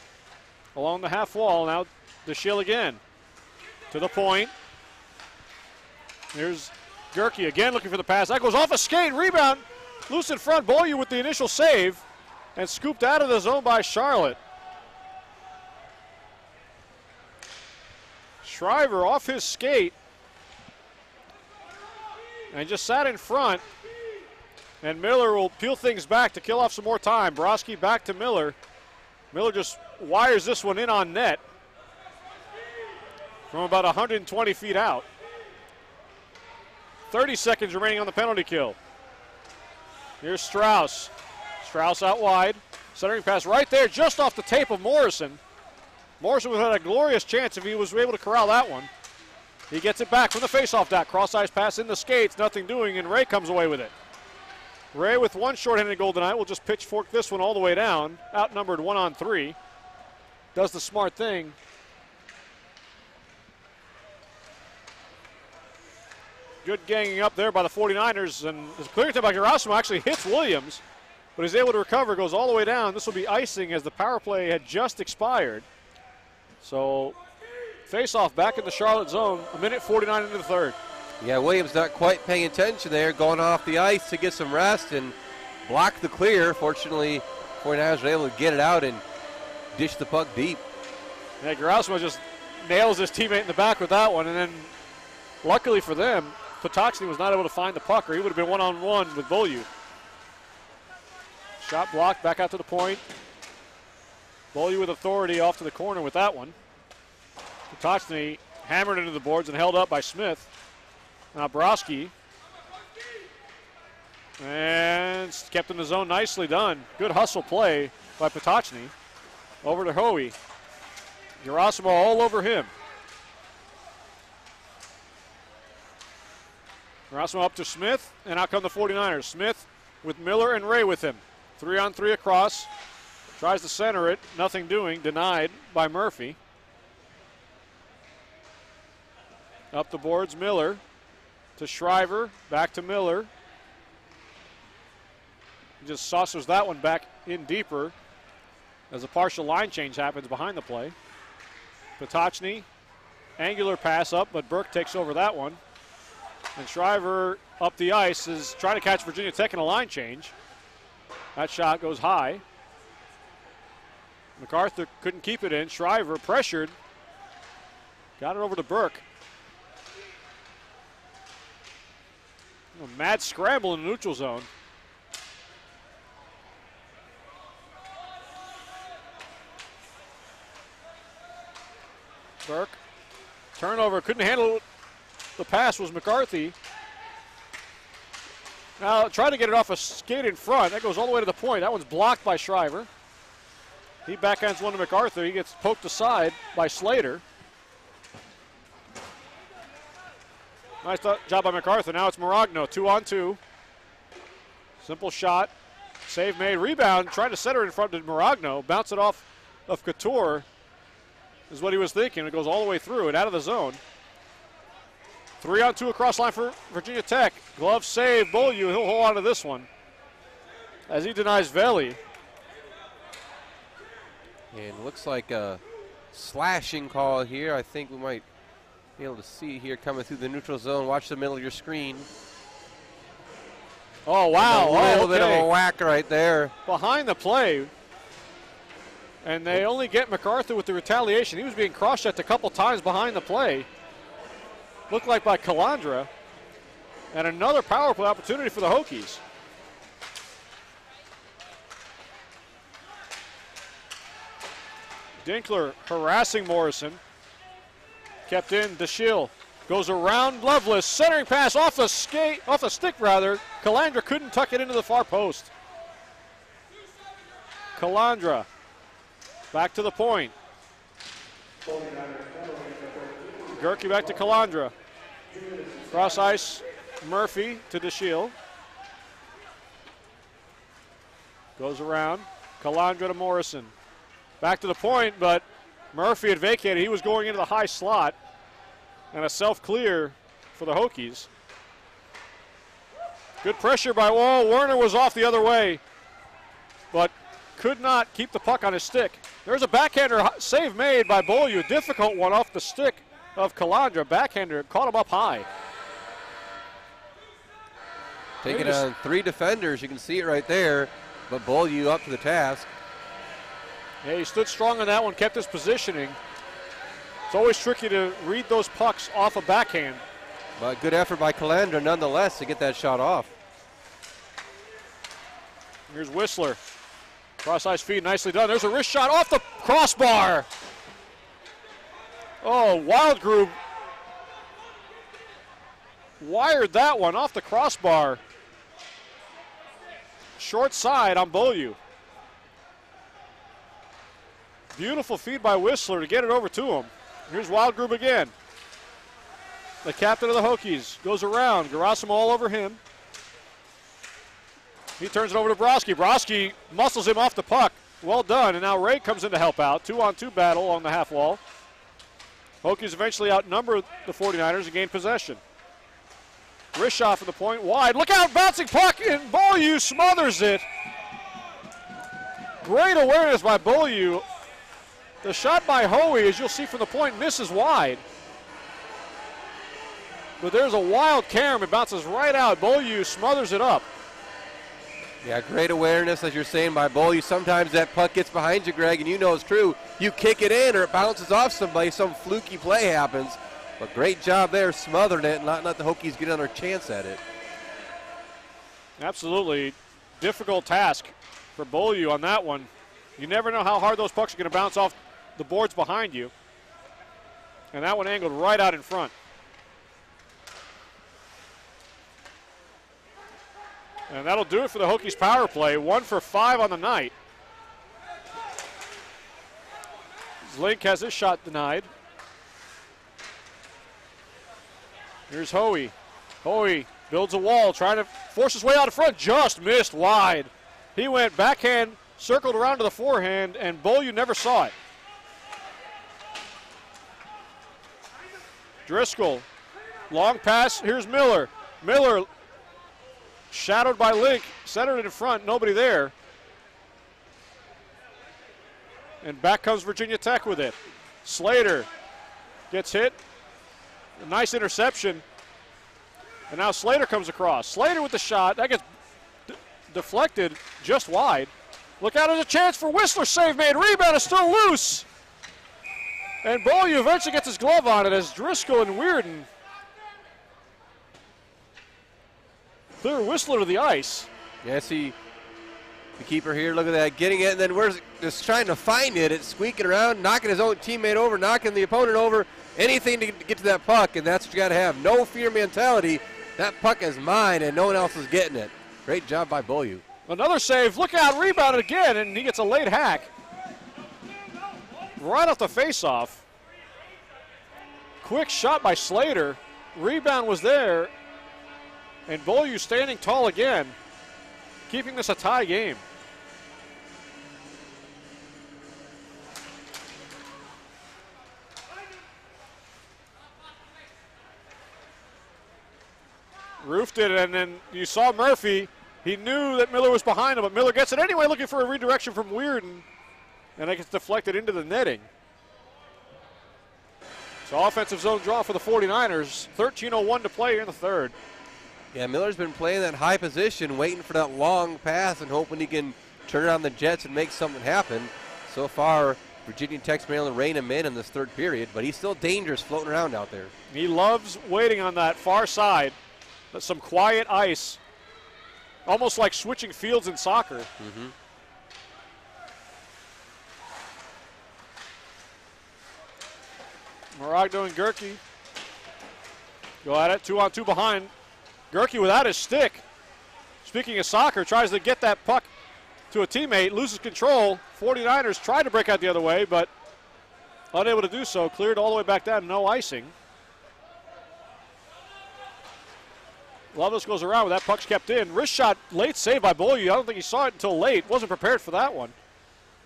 along the half wall. Now the Shill again to the point. Here's Gerke again looking for the pass. That goes off a skate. Rebound. Loose in front. Beaulieu with the initial save. And scooped out of the zone by Charlotte. Shriver off his skate. And just sat in front. And Miller will peel things back to kill off some more time. Broski back to Miller. Miller just wires this one in on net from about 120 feet out. 30 seconds remaining on the penalty kill. Here's Strauss. Strauss out wide. Centering pass right there just off the tape of Morrison. Morrison would have had a glorious chance if he was able to corral that one. He gets it back from the faceoff dot. Cross-ice pass in the skates. Nothing doing, and Ray comes away with it. Ray with one shorthanded goal tonight will just pitchfork this one all the way down. Outnumbered 1-on-3. Does the smart thing. Good ganging up there by the 49ers, and the clearance by Gerasimo actually hits Williams, but he's able to recover, goes all the way down. This will be icing as the power play had just expired. So face-off back in the Charlotte zone, 1:49 into the third. Yeah, Williams not quite paying attention there, going off the ice to get some rest and block the clear. Fortunately, 49ers were able to get it out and dish the puck deep. Yeah, Gerasimo just nails his teammate in the back with that one, and then luckily for them, Potoczny was not able to find the puck, or he would have been one-on-one with Beaulieu. Shot blocked, back out to the point. Beaulieu with authority off to the corner with that one. Potoczny hammered into the boards and held up by Smith. Now Broski. And kept in the zone, nicely done. Good hustle play by Potoczny. Over to Hoey. Gerasimo all over him. Rossmo up to Smith, and out come the 49ers. Smith with Miller and Ray with him. 3-on-3 across. Tries to center it. Nothing doing. Denied by Murphy. Up the boards, Miller to Shriver. Back to Miller. He just saucers that one back in deeper as a partial line change happens behind the play. Potocny, angular pass up, but Burke takes over that one. And Shriver up the ice is trying to catch Virginia Tech in a line change. That shot goes high. MacArthur couldn't keep it in. Shriver pressured. Got it over to Burke. A mad scramble in the neutral zone. Burke. Turnover. Couldn't handle the pass was McCarthy. Now trying to get it off a skate in front. That goes all the way to the point. That one's blocked by Shriver. He backhands one to MacArthur. He gets poked aside by Slater. Nice job by MacArthur. Now it's Maragno, 2-on-2. Simple shot. Save made. Rebound. Trying to center in front of Maragno. Bounce it off of Couture is what he was thinking. It goes all the way through and out of the zone. 3-on-2 across line for Virginia Tech. Glove save. Beaulieu. He'll hold on to this one as he denies Veli. And looks like a slashing call here. I think we might be able to see here coming through the neutral zone. Watch the middle of your screen. Oh, wow. A little bit of a whack right there. Behind the play. And they only get MacArthur with the retaliation. He was being cross-checked a couple times behind the play. Looked like by Calandra. And another power play opportunity for the Hokies. Dinkler harassing Morrison. Kept in. DeShiel goes around Loveless. Centering pass off the stick. Calandra couldn't tuck it into the far post. Calandra back to the point. Gerke back to Calandra. Cross ice. Murphy to DeShiel. Goes around. Calandra to Morrison. Back to the point, but Murphy had vacated. He was going into the high slot. And a self-clear for the Hokies. Good pressure by Wall. Werner was off the other way, but could not keep the puck on his stick. There's a backhander save made by Beaulieu. A difficult one off the stick of Calandra. Backhander caught him up high. Taking on three defenders. You can see it right there, but Beaulieu up to the task. Yeah, he stood strong on that one, kept his positioning. It's always tricky to read those pucks off a backhand. But good effort by Calandra nonetheless to get that shot off. Here's Whistler. Cross-ice feed, nicely done. There's a wrist shot off the crossbar. Oh, Wildgroove wired that one off the crossbar. Short side on Beaulieu. Beautiful feed by Whistler to get it over to him. Here's Wildgroove again. The captain of the Hokies goes around. Gerasimo all over him. He turns it over to Broski. Broski muscles him off the puck. Well done. And now Ray comes in to help out. 2-on-2 battle on the half wall. Hokies eventually outnumber the 49ers and gain possession. Wrist shot for the point. Wide. Look out. Bouncing puck. And Beaulieu smothers it. Great awareness by Beaulieu. The shot by Hoey, as you'll see from the point, misses wide. But there's a wild carom. It bounces right out. Beaulieu smothers it up. Yeah, great awareness, as you're saying, by Beaulieu. Sometimes that puck gets behind you, Greg, and you know it's true. You kick it in or it bounces off somebody. Some fluky play happens. But great job there smothering it and not let the Hokies get another chance at it. Absolutely difficult task for Beaulieu on that one. You never know how hard those pucks are going to bounce off the boards behind you. And that one angled right out in front. And that'll do it for the Hokies power play. 1 for 5 on the night. Zlink has his shot denied. Here's Hoey. Hoey Builds a wall, trying to force his way out in front. Just missed wide. He went backhand, circled around to the forehand, and Beaulieu never saw it. Driscoll, long pass. Here's Miller. Miller, shadowed by Link, centered it in front. Nobody there. And back comes Virginia Tech with it. Slater gets hit. A nice interception. And now Slater comes across. Slater with the shot. That gets deflected just wide. Look out, there's a chance for Whistler. Save made. Rebound is still loose. And Beaulieu eventually gets his glove on it as Driscoll and Weirden clear Whistler to the ice. Yeah, see the keeper here. Look at that, getting it, and then just trying to find it. It's squeaking around, knocking his own teammate over, knocking the opponent over. Anything to get to that puck, and that's what you got to have. No fear mentality. That puck is mine, and no one else is getting it. Great job by Beaulieu. Another save. Look out, rebounded again, and he gets a late hack. Right off the face-off. Quick shot by Slater. Rebound was there. And Beaulieu standing tall again, keeping this a tie game. Roofed it, and then you saw Murphy. He knew that Miller was behind him, but Miller gets it anyway, looking for a redirection from Weirden. And it gets deflected into the netting. So offensive zone draw for the 49ers. 13:01 to play in the third. Yeah, Miller's been playing that high position, waiting for that long pass and hoping he can turn it on the Jets and make something happen. So far, Virginia Tech's been able to rein him in this third period, but he's still dangerous floating around out there. He loves waiting on that far side. Some quiet ice, almost like switching fields in soccer. Mm-hmm. Maragno and Gerke go at it, 2-on-2 behind. Gerke without his stick. Speaking of soccer, tries to get that puck to a teammate, loses control. 49ers tried to break out the other way, but unable to do so. Cleared all the way back down, no icing. Loveless goes around with that, puck's kept in. Wrist shot, late save by Beaulieu. I don't think he saw it until late. Wasn't prepared for that one.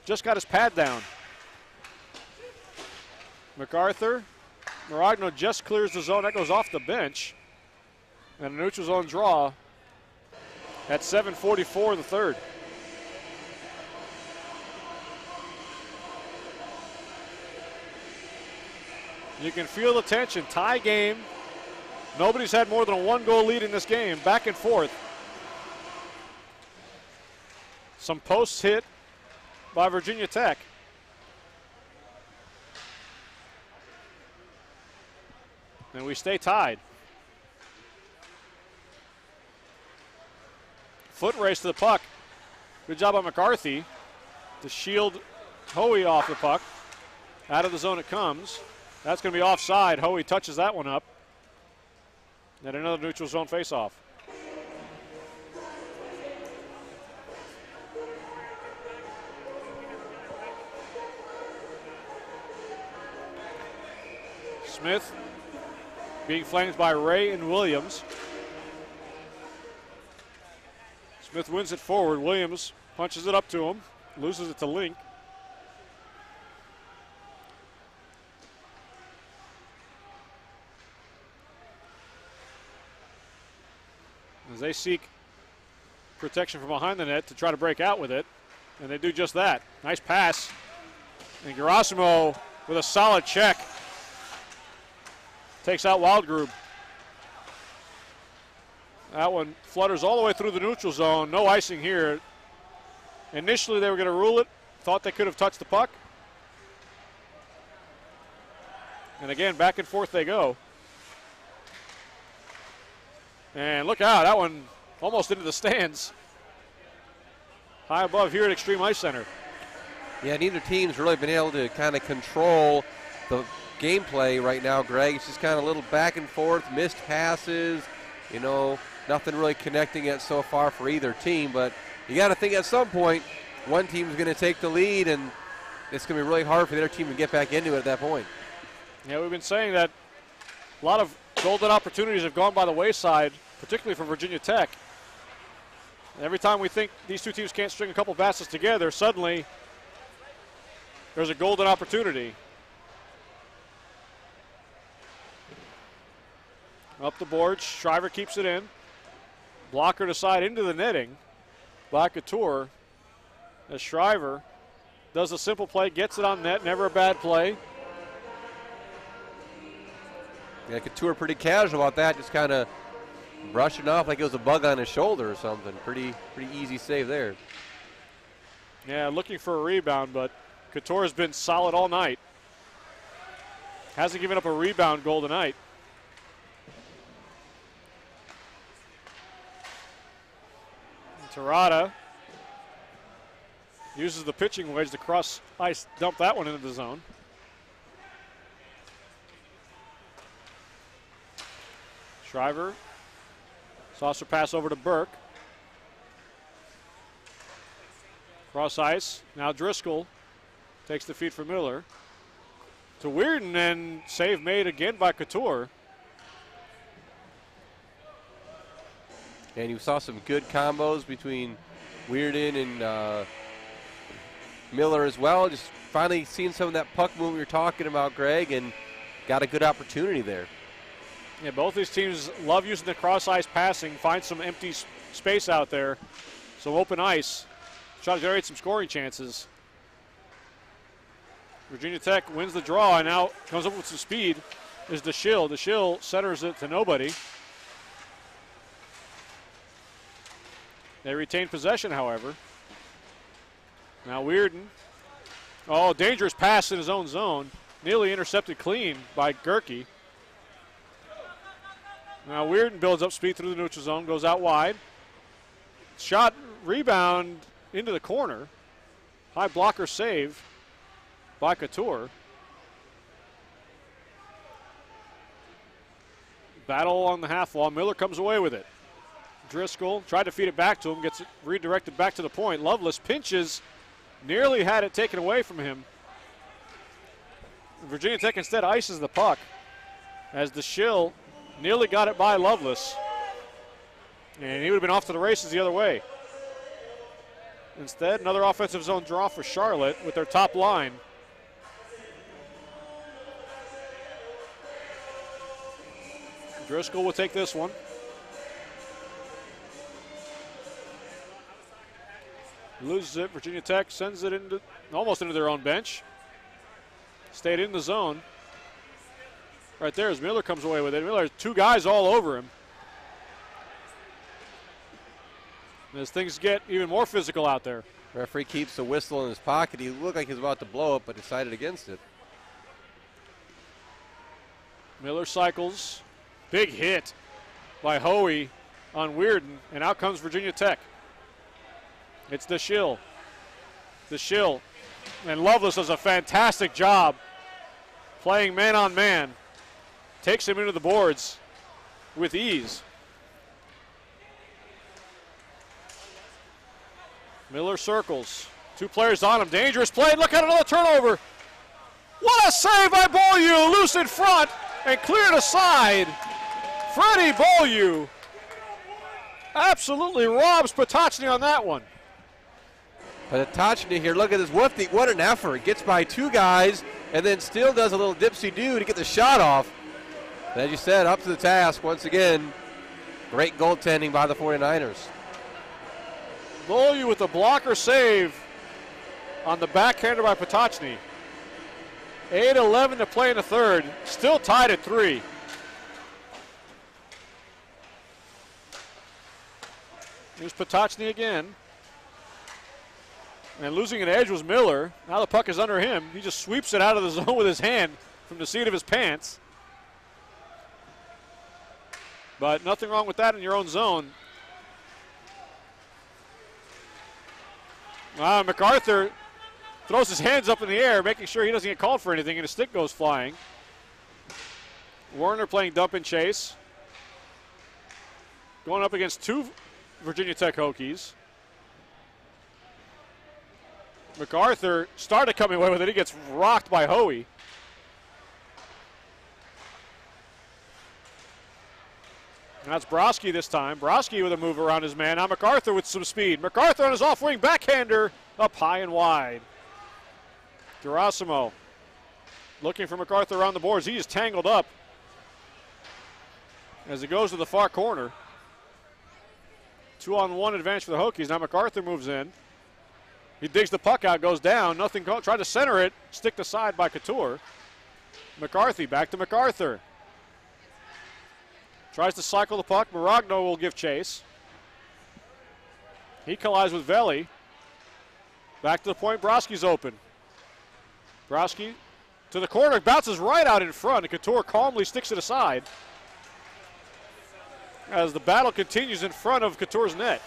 Just got his pad down. MacArthur. Maragno just clears the zone. That goes off the bench. And a neutral zone draw at 7:44 in the third. You can feel the tension. Tie game. Nobody's had more than a one-goal lead in this game. Back and forth. Some posts hit by Virginia Tech. And we stay tied. Foot race to the puck. Good job by McCarthy to shield Hoey off the puck. Out of the zone it comes. That's going to be offside. Hoey touches that one up. And another neutral zone faceoff. Smith being flanked by Ray and Williams. Smith wins it forward. Williams punches it up to him, loses it to Link. As they seek protection from behind the net to try to break out with it, and they do just that. Nice pass, and Gerasimo with a solid check takes out Wildgroup. That one flutters all the way through the neutral zone. No icing here. Initially they were going to rule it. Thought they could have touched the puck. And again, back and forth they go. And look out, that one almost into the stands. High above here at Extreme Ice Center. Yeah, neither team's really been able to kind of control the gameplay right now, Greg. It's just kind of a little back and forth, missed passes, you know, nothing really connecting yet so far for either team. But you got to think at some point one team's going to take the lead, and it's going to be really hard for the other team to get back into it at that point. Yeah, we've been saying that a lot of golden opportunities have gone by the wayside, particularly for Virginia Tech. Every time we think these two teams can't string a couple baskets together, suddenly there's a golden opportunity. Up the board, Shriver keeps it in. Blocker to side into the netting by Couture as Shriver does a simple play, gets it on net, never a bad play. Yeah, Couture pretty casual about that, just kind of brushing off like it was a bug on his shoulder or something. Pretty easy save there. Yeah, looking for a rebound, but Couture has been solid all night. Hasn't given up a rebound goal tonight. Terada uses the pitching wedge to cross ice, dump that one into the zone. Shriver, saucer pass over to Burke. Cross ice, now Driscoll takes the feed for Miller. To Weirden, and save made again by Couture. And you saw some good combos between Weirden and Miller as well. Just finally seeing some of that puck movement you're talking about, Greg, and got a good opportunity there. Yeah, both these teams love using the cross-ice passing, find some empty space out there, some open ice, try to generate some scoring chances. Virginia Tech wins the draw and now comes up with some speed is DeShill. DeShill centers it to nobody. They retain possession, however. Now Weirden. Oh, dangerous pass in his own zone. Nearly intercepted clean by Gerke. Now Weirden builds up speed through the neutral zone, goes out wide. Shot, rebound into the corner. High blocker save by Couture. Battle on the half wall. Miller comes away with it. Driscoll tried to feed it back to him, gets it redirected back to the point. Lovelace pinches, nearly had it taken away from him. Virginia Tech instead ices the puck as DeShill nearly got it by Lovelace. And he would have been off to the races the other way. Instead, another offensive zone draw for Charlotte with their top line. Driscoll will take this one. Loses it. Virginia Tech sends it into almost into their own bench. Stayed in the zone. Right there as Miller comes away with it. Miller has two guys all over him. And as things get even more physical out there. Referee keeps the whistle in his pocket. He looked like he was about to blow it, but decided against it. Miller cycles. Big hit by Hoey on Weirden, and out comes Virginia Tech. It's DeShill. DeShill. And Lovelace does a fantastic job playing man on man. Takes him into the boards with ease. Miller circles. Two players on him. Dangerous play. Look at another turnover. What a save by Beaulieu. Loose in front and cleared aside. Freddie Beaulieu absolutely robs Potocny on that one. Potocny here, look at this. What an effort. Gets by two guys and then still does a little dipsy-do to get the shot off. As you said, up to the task once again. Great goaltending by the 49ers. Beaulieu with the blocker save on the backhander by Potocny. 8:11 to play in the third. Still tied at 3. Here's Potocny again. And losing an edge was Miller. Now the puck is under him. He just sweeps it out of the zone with his hand from the seat of his pants. But nothing wrong with that in your own zone. MacArthur throws his hands up in the air, making sure he doesn't get called for anything, and his stick goes flying. Warner playing dump and chase. Going up against two Virginia Tech Hokies. MacArthur started coming away with it. He gets rocked by Hoey. That's Broski this time. Broski with a move around his man. Now MacArthur with some speed. MacArthur on his off-wing backhander up high and wide. Gerasimo looking for MacArthur around the boards. He is tangled up as it goes to the far corner. 2-on-1 advantage for the Hokies. Now MacArthur moves in. He digs the puck out, goes down. Nothing. Tried to center it. Sticked aside by Couture. McCarthy back to MacArthur. Tries to cycle the puck. Maragno will give chase. He collides with Veli. Back to the point. Broski's open. Broski to the corner. Bounces right out in front. And Couture calmly sticks it aside as the battle continues in front of Couture's net.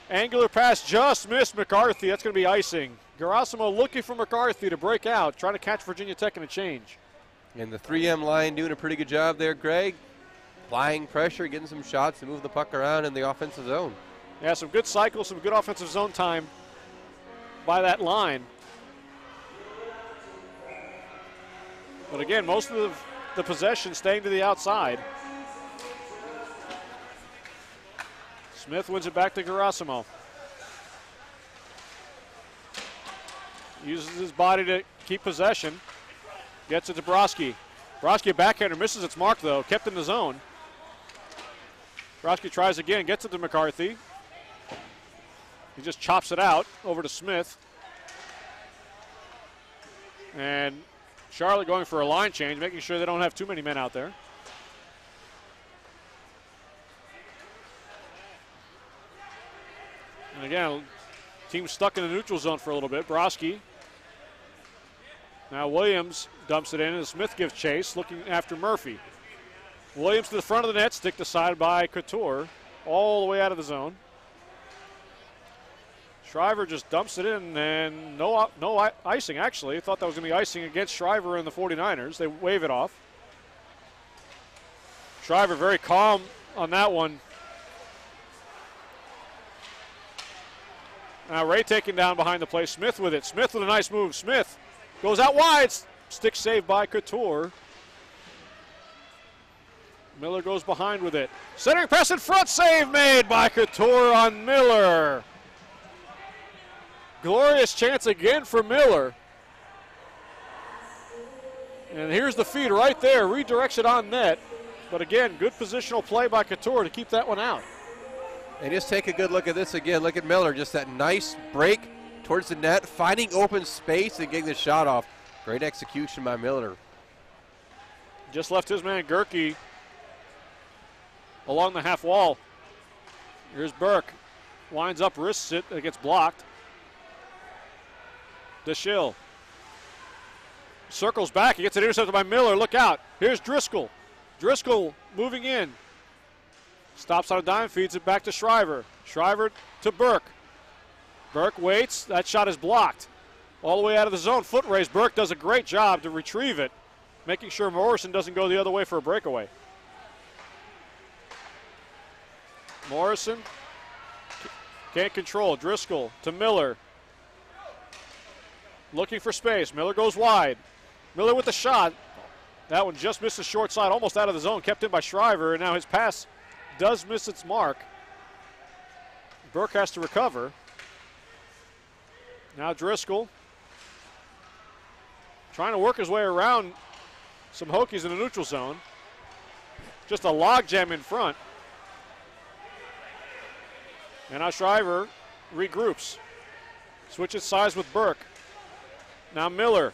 Angular pass just missed McCarthy. That's going to be icing. Gerasimo looking for McCarthy to break out, trying to catch Virginia Tech in a change. And the 3M line doing a pretty good job there, Greg. Applying pressure, getting some shots to move the puck around in the offensive zone. Yeah, some good cycles, some good offensive zone time by that line. But again, most of the possession staying to the outside. Smith wins it back to Gerasimo. Uses his body to keep possession. Gets it to Broski. Broski, a backhander, misses its mark though, kept in the zone. Broski tries again, gets it to McCarthy. He just chops it out over to Smith. And Charlotte going for a line change, making sure they don't have too many men out there. And again, team stuck in the neutral zone for a little bit. Broski. Now Williams dumps it in, and Smith gives chase, looking after Murphy. Williams to the front of the net, sticked aside by Couture, all the way out of the zone. Shriver just dumps it in, and no icing, actually. I thought that was going to be icing against Shriver and the 49ers. They wave it off. Shriver very calm on that one. Now Ray taken down behind the play. Smith with it. Smith with a nice move. Smith goes out wide. Stick saved by Couture. Miller goes behind with it. Centering pass in front. Save made by Couture on Miller. Glorious chance again for Miller. And here's the feed right there. Redirects it on net. But again, good positional play by Couture to keep that one out. And just take a good look at this again. Look at Miller, just that nice break towards the net, finding open space and getting the shot off. Great execution by Miller. Just left his man Gerke along the half wall. Here's Burke. Winds up, wrists it. It gets blocked. DeShill circles back. He gets it intercepted by Miller. Look out. Here's Driscoll. Driscoll moving in. Stops on a dime, feeds it back to Shriver. Shriver to Burke. Burke waits. That shot is blocked. All the way out of the zone. Foot race. Burke does a great job to retrieve it, making sure Morrison doesn't go the other way for a breakaway. Morrison can't control. Driscoll to Miller. Looking for space. Miller goes wide. Miller with the shot. That one just missed the short side, almost out of the zone, kept in by Shriver, and now his pass does miss its mark. Burke has to recover. Now Driscoll trying to work his way around some Hokies in the neutral zone. Just a logjam in front. And now Shriver regroups. Switches sides with Burke. Now Miller.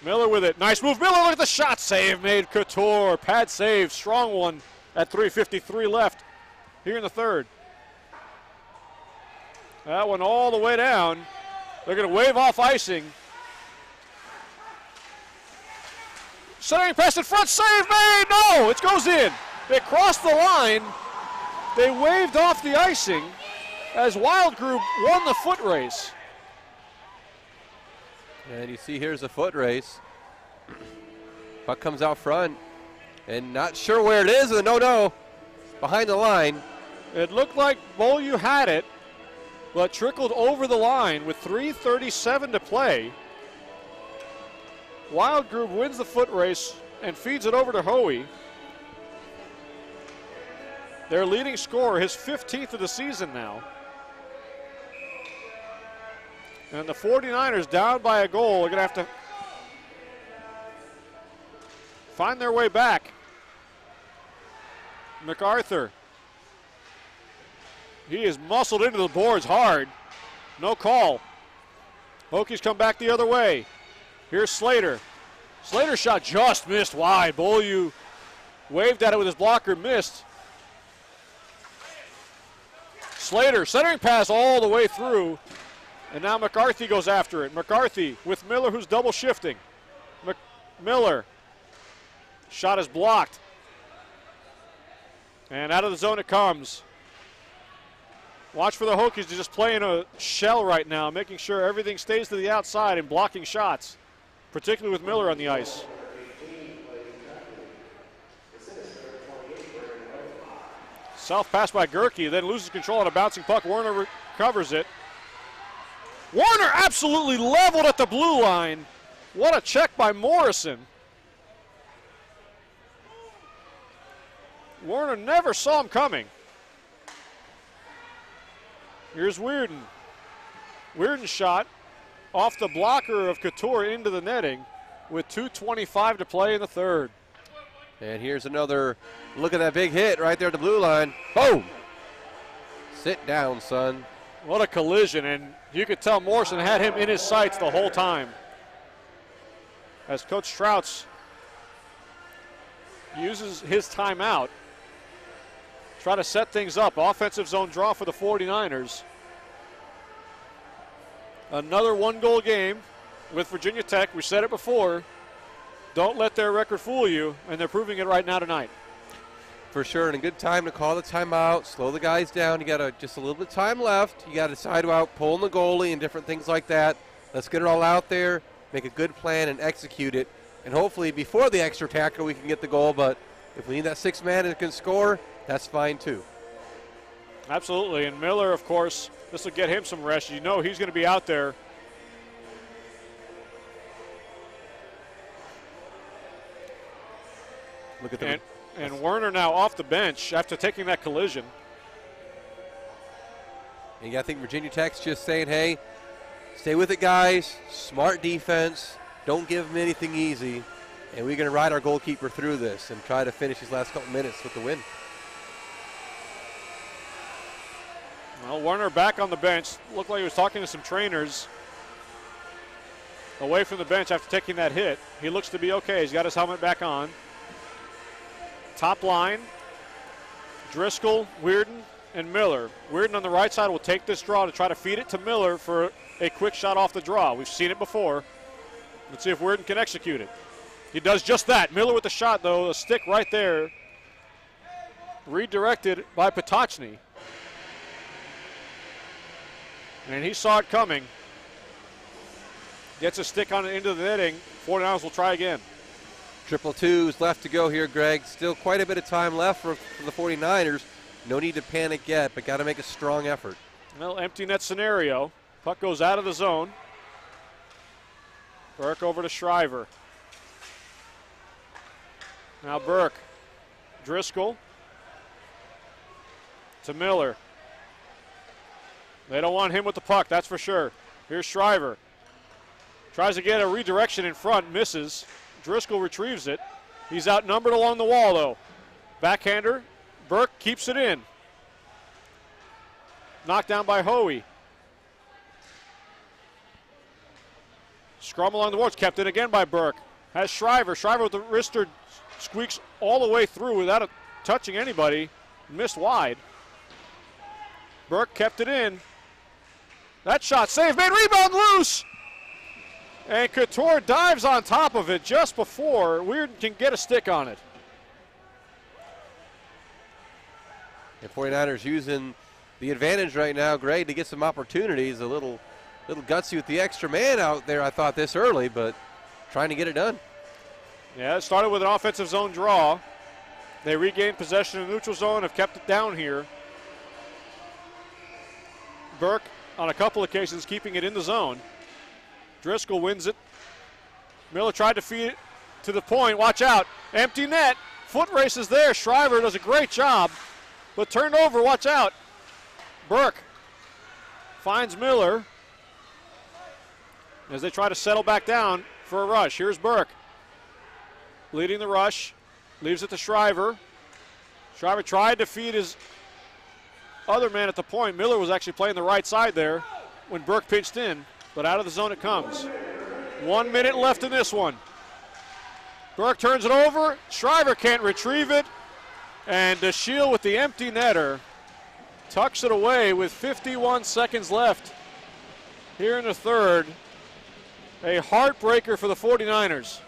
Miller with it. Nice move. Miller, look at the shot save made. Couture. Pad save. Strong one at 3:53 left here in the third. That one all the way down. They're going to wave off icing. Centering pass in front. Save made. No, it goes in. They crossed the line. They waved off the icing as Wild Group won the foot race. And you see here's a foot race. Puck comes out front. And not sure where it is. No. Behind the line. It looked like Beaulieu had it, but trickled over the line with 3:37 to play. Wild Group wins the foot race and feeds it over to Hoey. their leading scorer, his 15th of the season now. And the 49ers down by a goal are going to have to find their way back. MacArthur. He is muscled into the boards hard. No call. Hokies come back the other way. Here's Slater. Slater's shot just missed wide. Beaulieu waved at it with his blocker, missed. Slater, centering pass all the way through. And now McCarthy goes after it. McCarthy with Miller, who's double shifting. Miller. Shot is blocked. And out of the zone it comes. Watch for the Hokies to just play in a shell right now, making sure everything stays to the outside and blocking shots, particularly with Miller on the ice. South pass by Gerke, then loses control on a bouncing puck. Werner recovers it. Warner absolutely leveled at the blue line. What a check by Morrison. Warner never saw him coming. Here's Weirden. Weirden's shot off the blocker of Couture into the netting with 2:25 to play in the third. And here's another look at that big hit right there at the blue line. Boom! Sit down, son. What a collision, and you could tell Morrison had him in his sights the whole time. As Coach Strauss uses his timeout, try to set things up. Offensive zone draw for the 49ers. Another one-goal game with Virginia Tech. We said it before. Don't let their record fool you, and they're proving it right now tonight. For sure, and a good time to call the timeout, slow the guys down. You got just a little bit of time left. You got to decide about pulling the goalie and different things like that. Let's get it all out there, make a good plan, and execute it. And hopefully before the extra tackle we can get the goal, but if we need that sixth man that can score, that's fine too. Absolutely, and Miller, of course, this will get him some rest. You know he's going to be out there. Look at that. And Werner now off the bench after taking that collision. And I think Virginia Tech's just saying, hey, stay with it, guys. Smart defense. Don't give them anything easy. And we're going to ride our goalkeeper through this and try to finish his last couple minutes with the win. Well, Werner back on the bench. Looked like he was talking to some trainers away from the bench after taking that hit. He looks to be okay. He's got his helmet back on. Top line, Driscoll, Weirden, and Miller. Weirden on the right side will take this draw to try to feed it to Miller for a quick shot off the draw. We've seen it before. Let's see if Weirden can execute it. He does just that. Miller with the shot, though, a stick right there. Redirected by Potocny. And he saw it coming. Gets a stick on it into the netting. 49ers will try again. 2-2s left to go here, Greg. Still quite a bit of time left for the 49ers. No need to panic yet, but got to make a strong effort. Well, empty net scenario. Puck goes out of the zone. Burke over to Shriver. Now Burke. Driscoll to Miller. They don't want him with the puck, that's for sure. Here's Shriver. Tries to get a redirection in front, misses. Driscoll retrieves it. He's outnumbered along the wall, though. Backhander. Burke keeps it in. Knocked down by Hoey. Scrum along the boards, kept in again by Burke. Has Shriver. Shriver with the wrister squeaks all the way through without touching anybody. Missed wide. Burke kept it in. That shot saved, made rebound loose. And Couture dives on top of it just before Weirden can get a stick on it. The 49ers using the advantage right now, Greg, to get some opportunities. A little gutsy with the extra man out there, I thought, this early, but trying to get it done. Yeah, it started with an offensive zone draw. They regained possession in the neutral zone, have kept it down here. Burke, on a couple occasions, keeping it in the zone. Driscoll wins it. Miller tried to feed it to the point. Watch out. Empty net. Foot race is there. Shriver does a great job but turned over. Watch out. Burke finds Miller as they try to settle back down for a rush. Here's Burke leading the rush. Leaves it to Shriver. Shriver tried to feed his other man at the point. Miller was actually playing the right side there when Burke pinched in, but out of the zone it comes. 1 minute left in this one. Burke turns it over. Shriver can't retrieve it. And DeShiel with the empty netter tucks it away with 51 seconds left here in the third. A heartbreaker for the 49ers.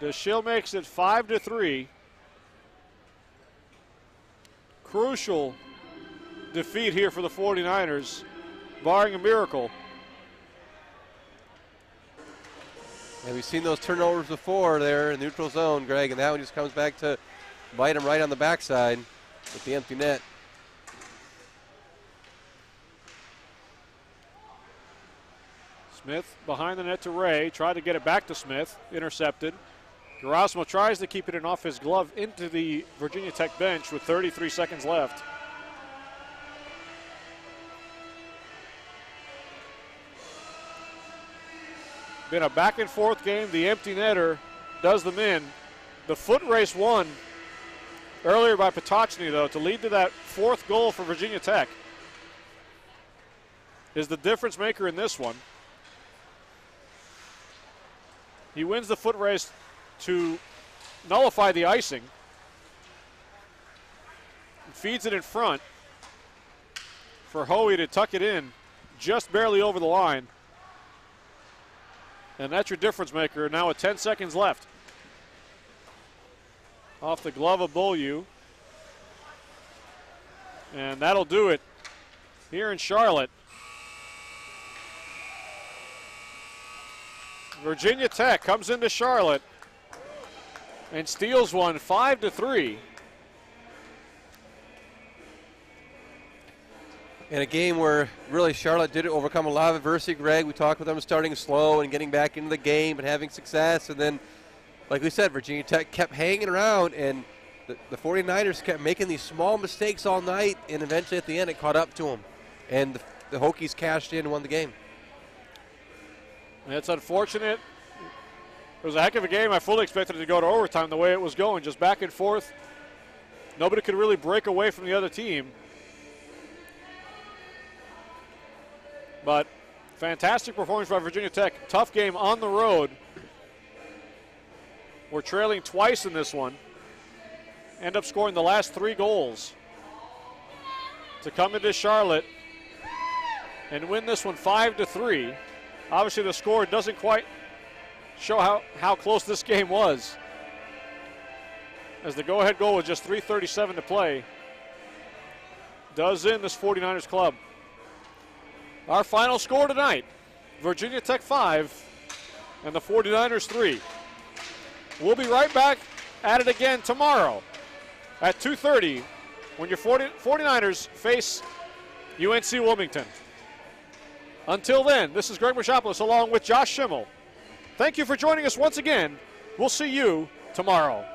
DeShiel makes it 5-3. Crucial defeat here for the 49ers, barring a miracle. And we've seen those turnovers before there in the neutral zone, Greg, and that one just comes back to bite him right on the backside with the empty net. Smith behind the net to Ray, tried to get it back to Smith, intercepted. Gerasimo tries to keep it in off his glove into the Virginia Tech bench with 33 seconds left. Been a back and forth game. The empty netter does them in. The foot race won earlier by Petoczny, though, to lead to that fourth goal for Virginia Tech. Is the difference maker in this one. He wins the foot race to nullify the icing. Feeds it in front for Hoey to tuck it in just barely over the line. And that's your difference maker now with 10 seconds left. Off the glove of Beaulieu. And that'll do it here in Charlotte. Virginia Tech comes into Charlotte and steals one 5-3. In a game where really Charlotte did overcome a lot of adversity, Greg. We talked with them starting slow and getting back into the game and having success. And then, like we said, Virginia Tech kept hanging around, and the 49ers kept making these small mistakes all night, and eventually at the end it caught up to them. And the Hokies cashed in and won the game. It's unfortunate. It was a heck of a game. I fully expected it to go to overtime the way it was going, just back and forth. Nobody could really break away from the other team. But fantastic performance by Virginia Tech. Tough game on the road. We're trailing twice in this one. End up scoring the last 3 goals to come into Charlotte and win this one 5-3. Obviously the score doesn't quite show how close this game was, as the go-ahead goal with just 3:37 to play does in this 49ers club. Our final score tonight, Virginia Tech 5 and the 49ers 3. We'll be right back at it again tomorrow at 2:30 when your 49ers face UNC Wilmington. Until then, this is Greg Moshopoulos along with Josh Shimmel. Thank you for joining us once again. We'll see you tomorrow.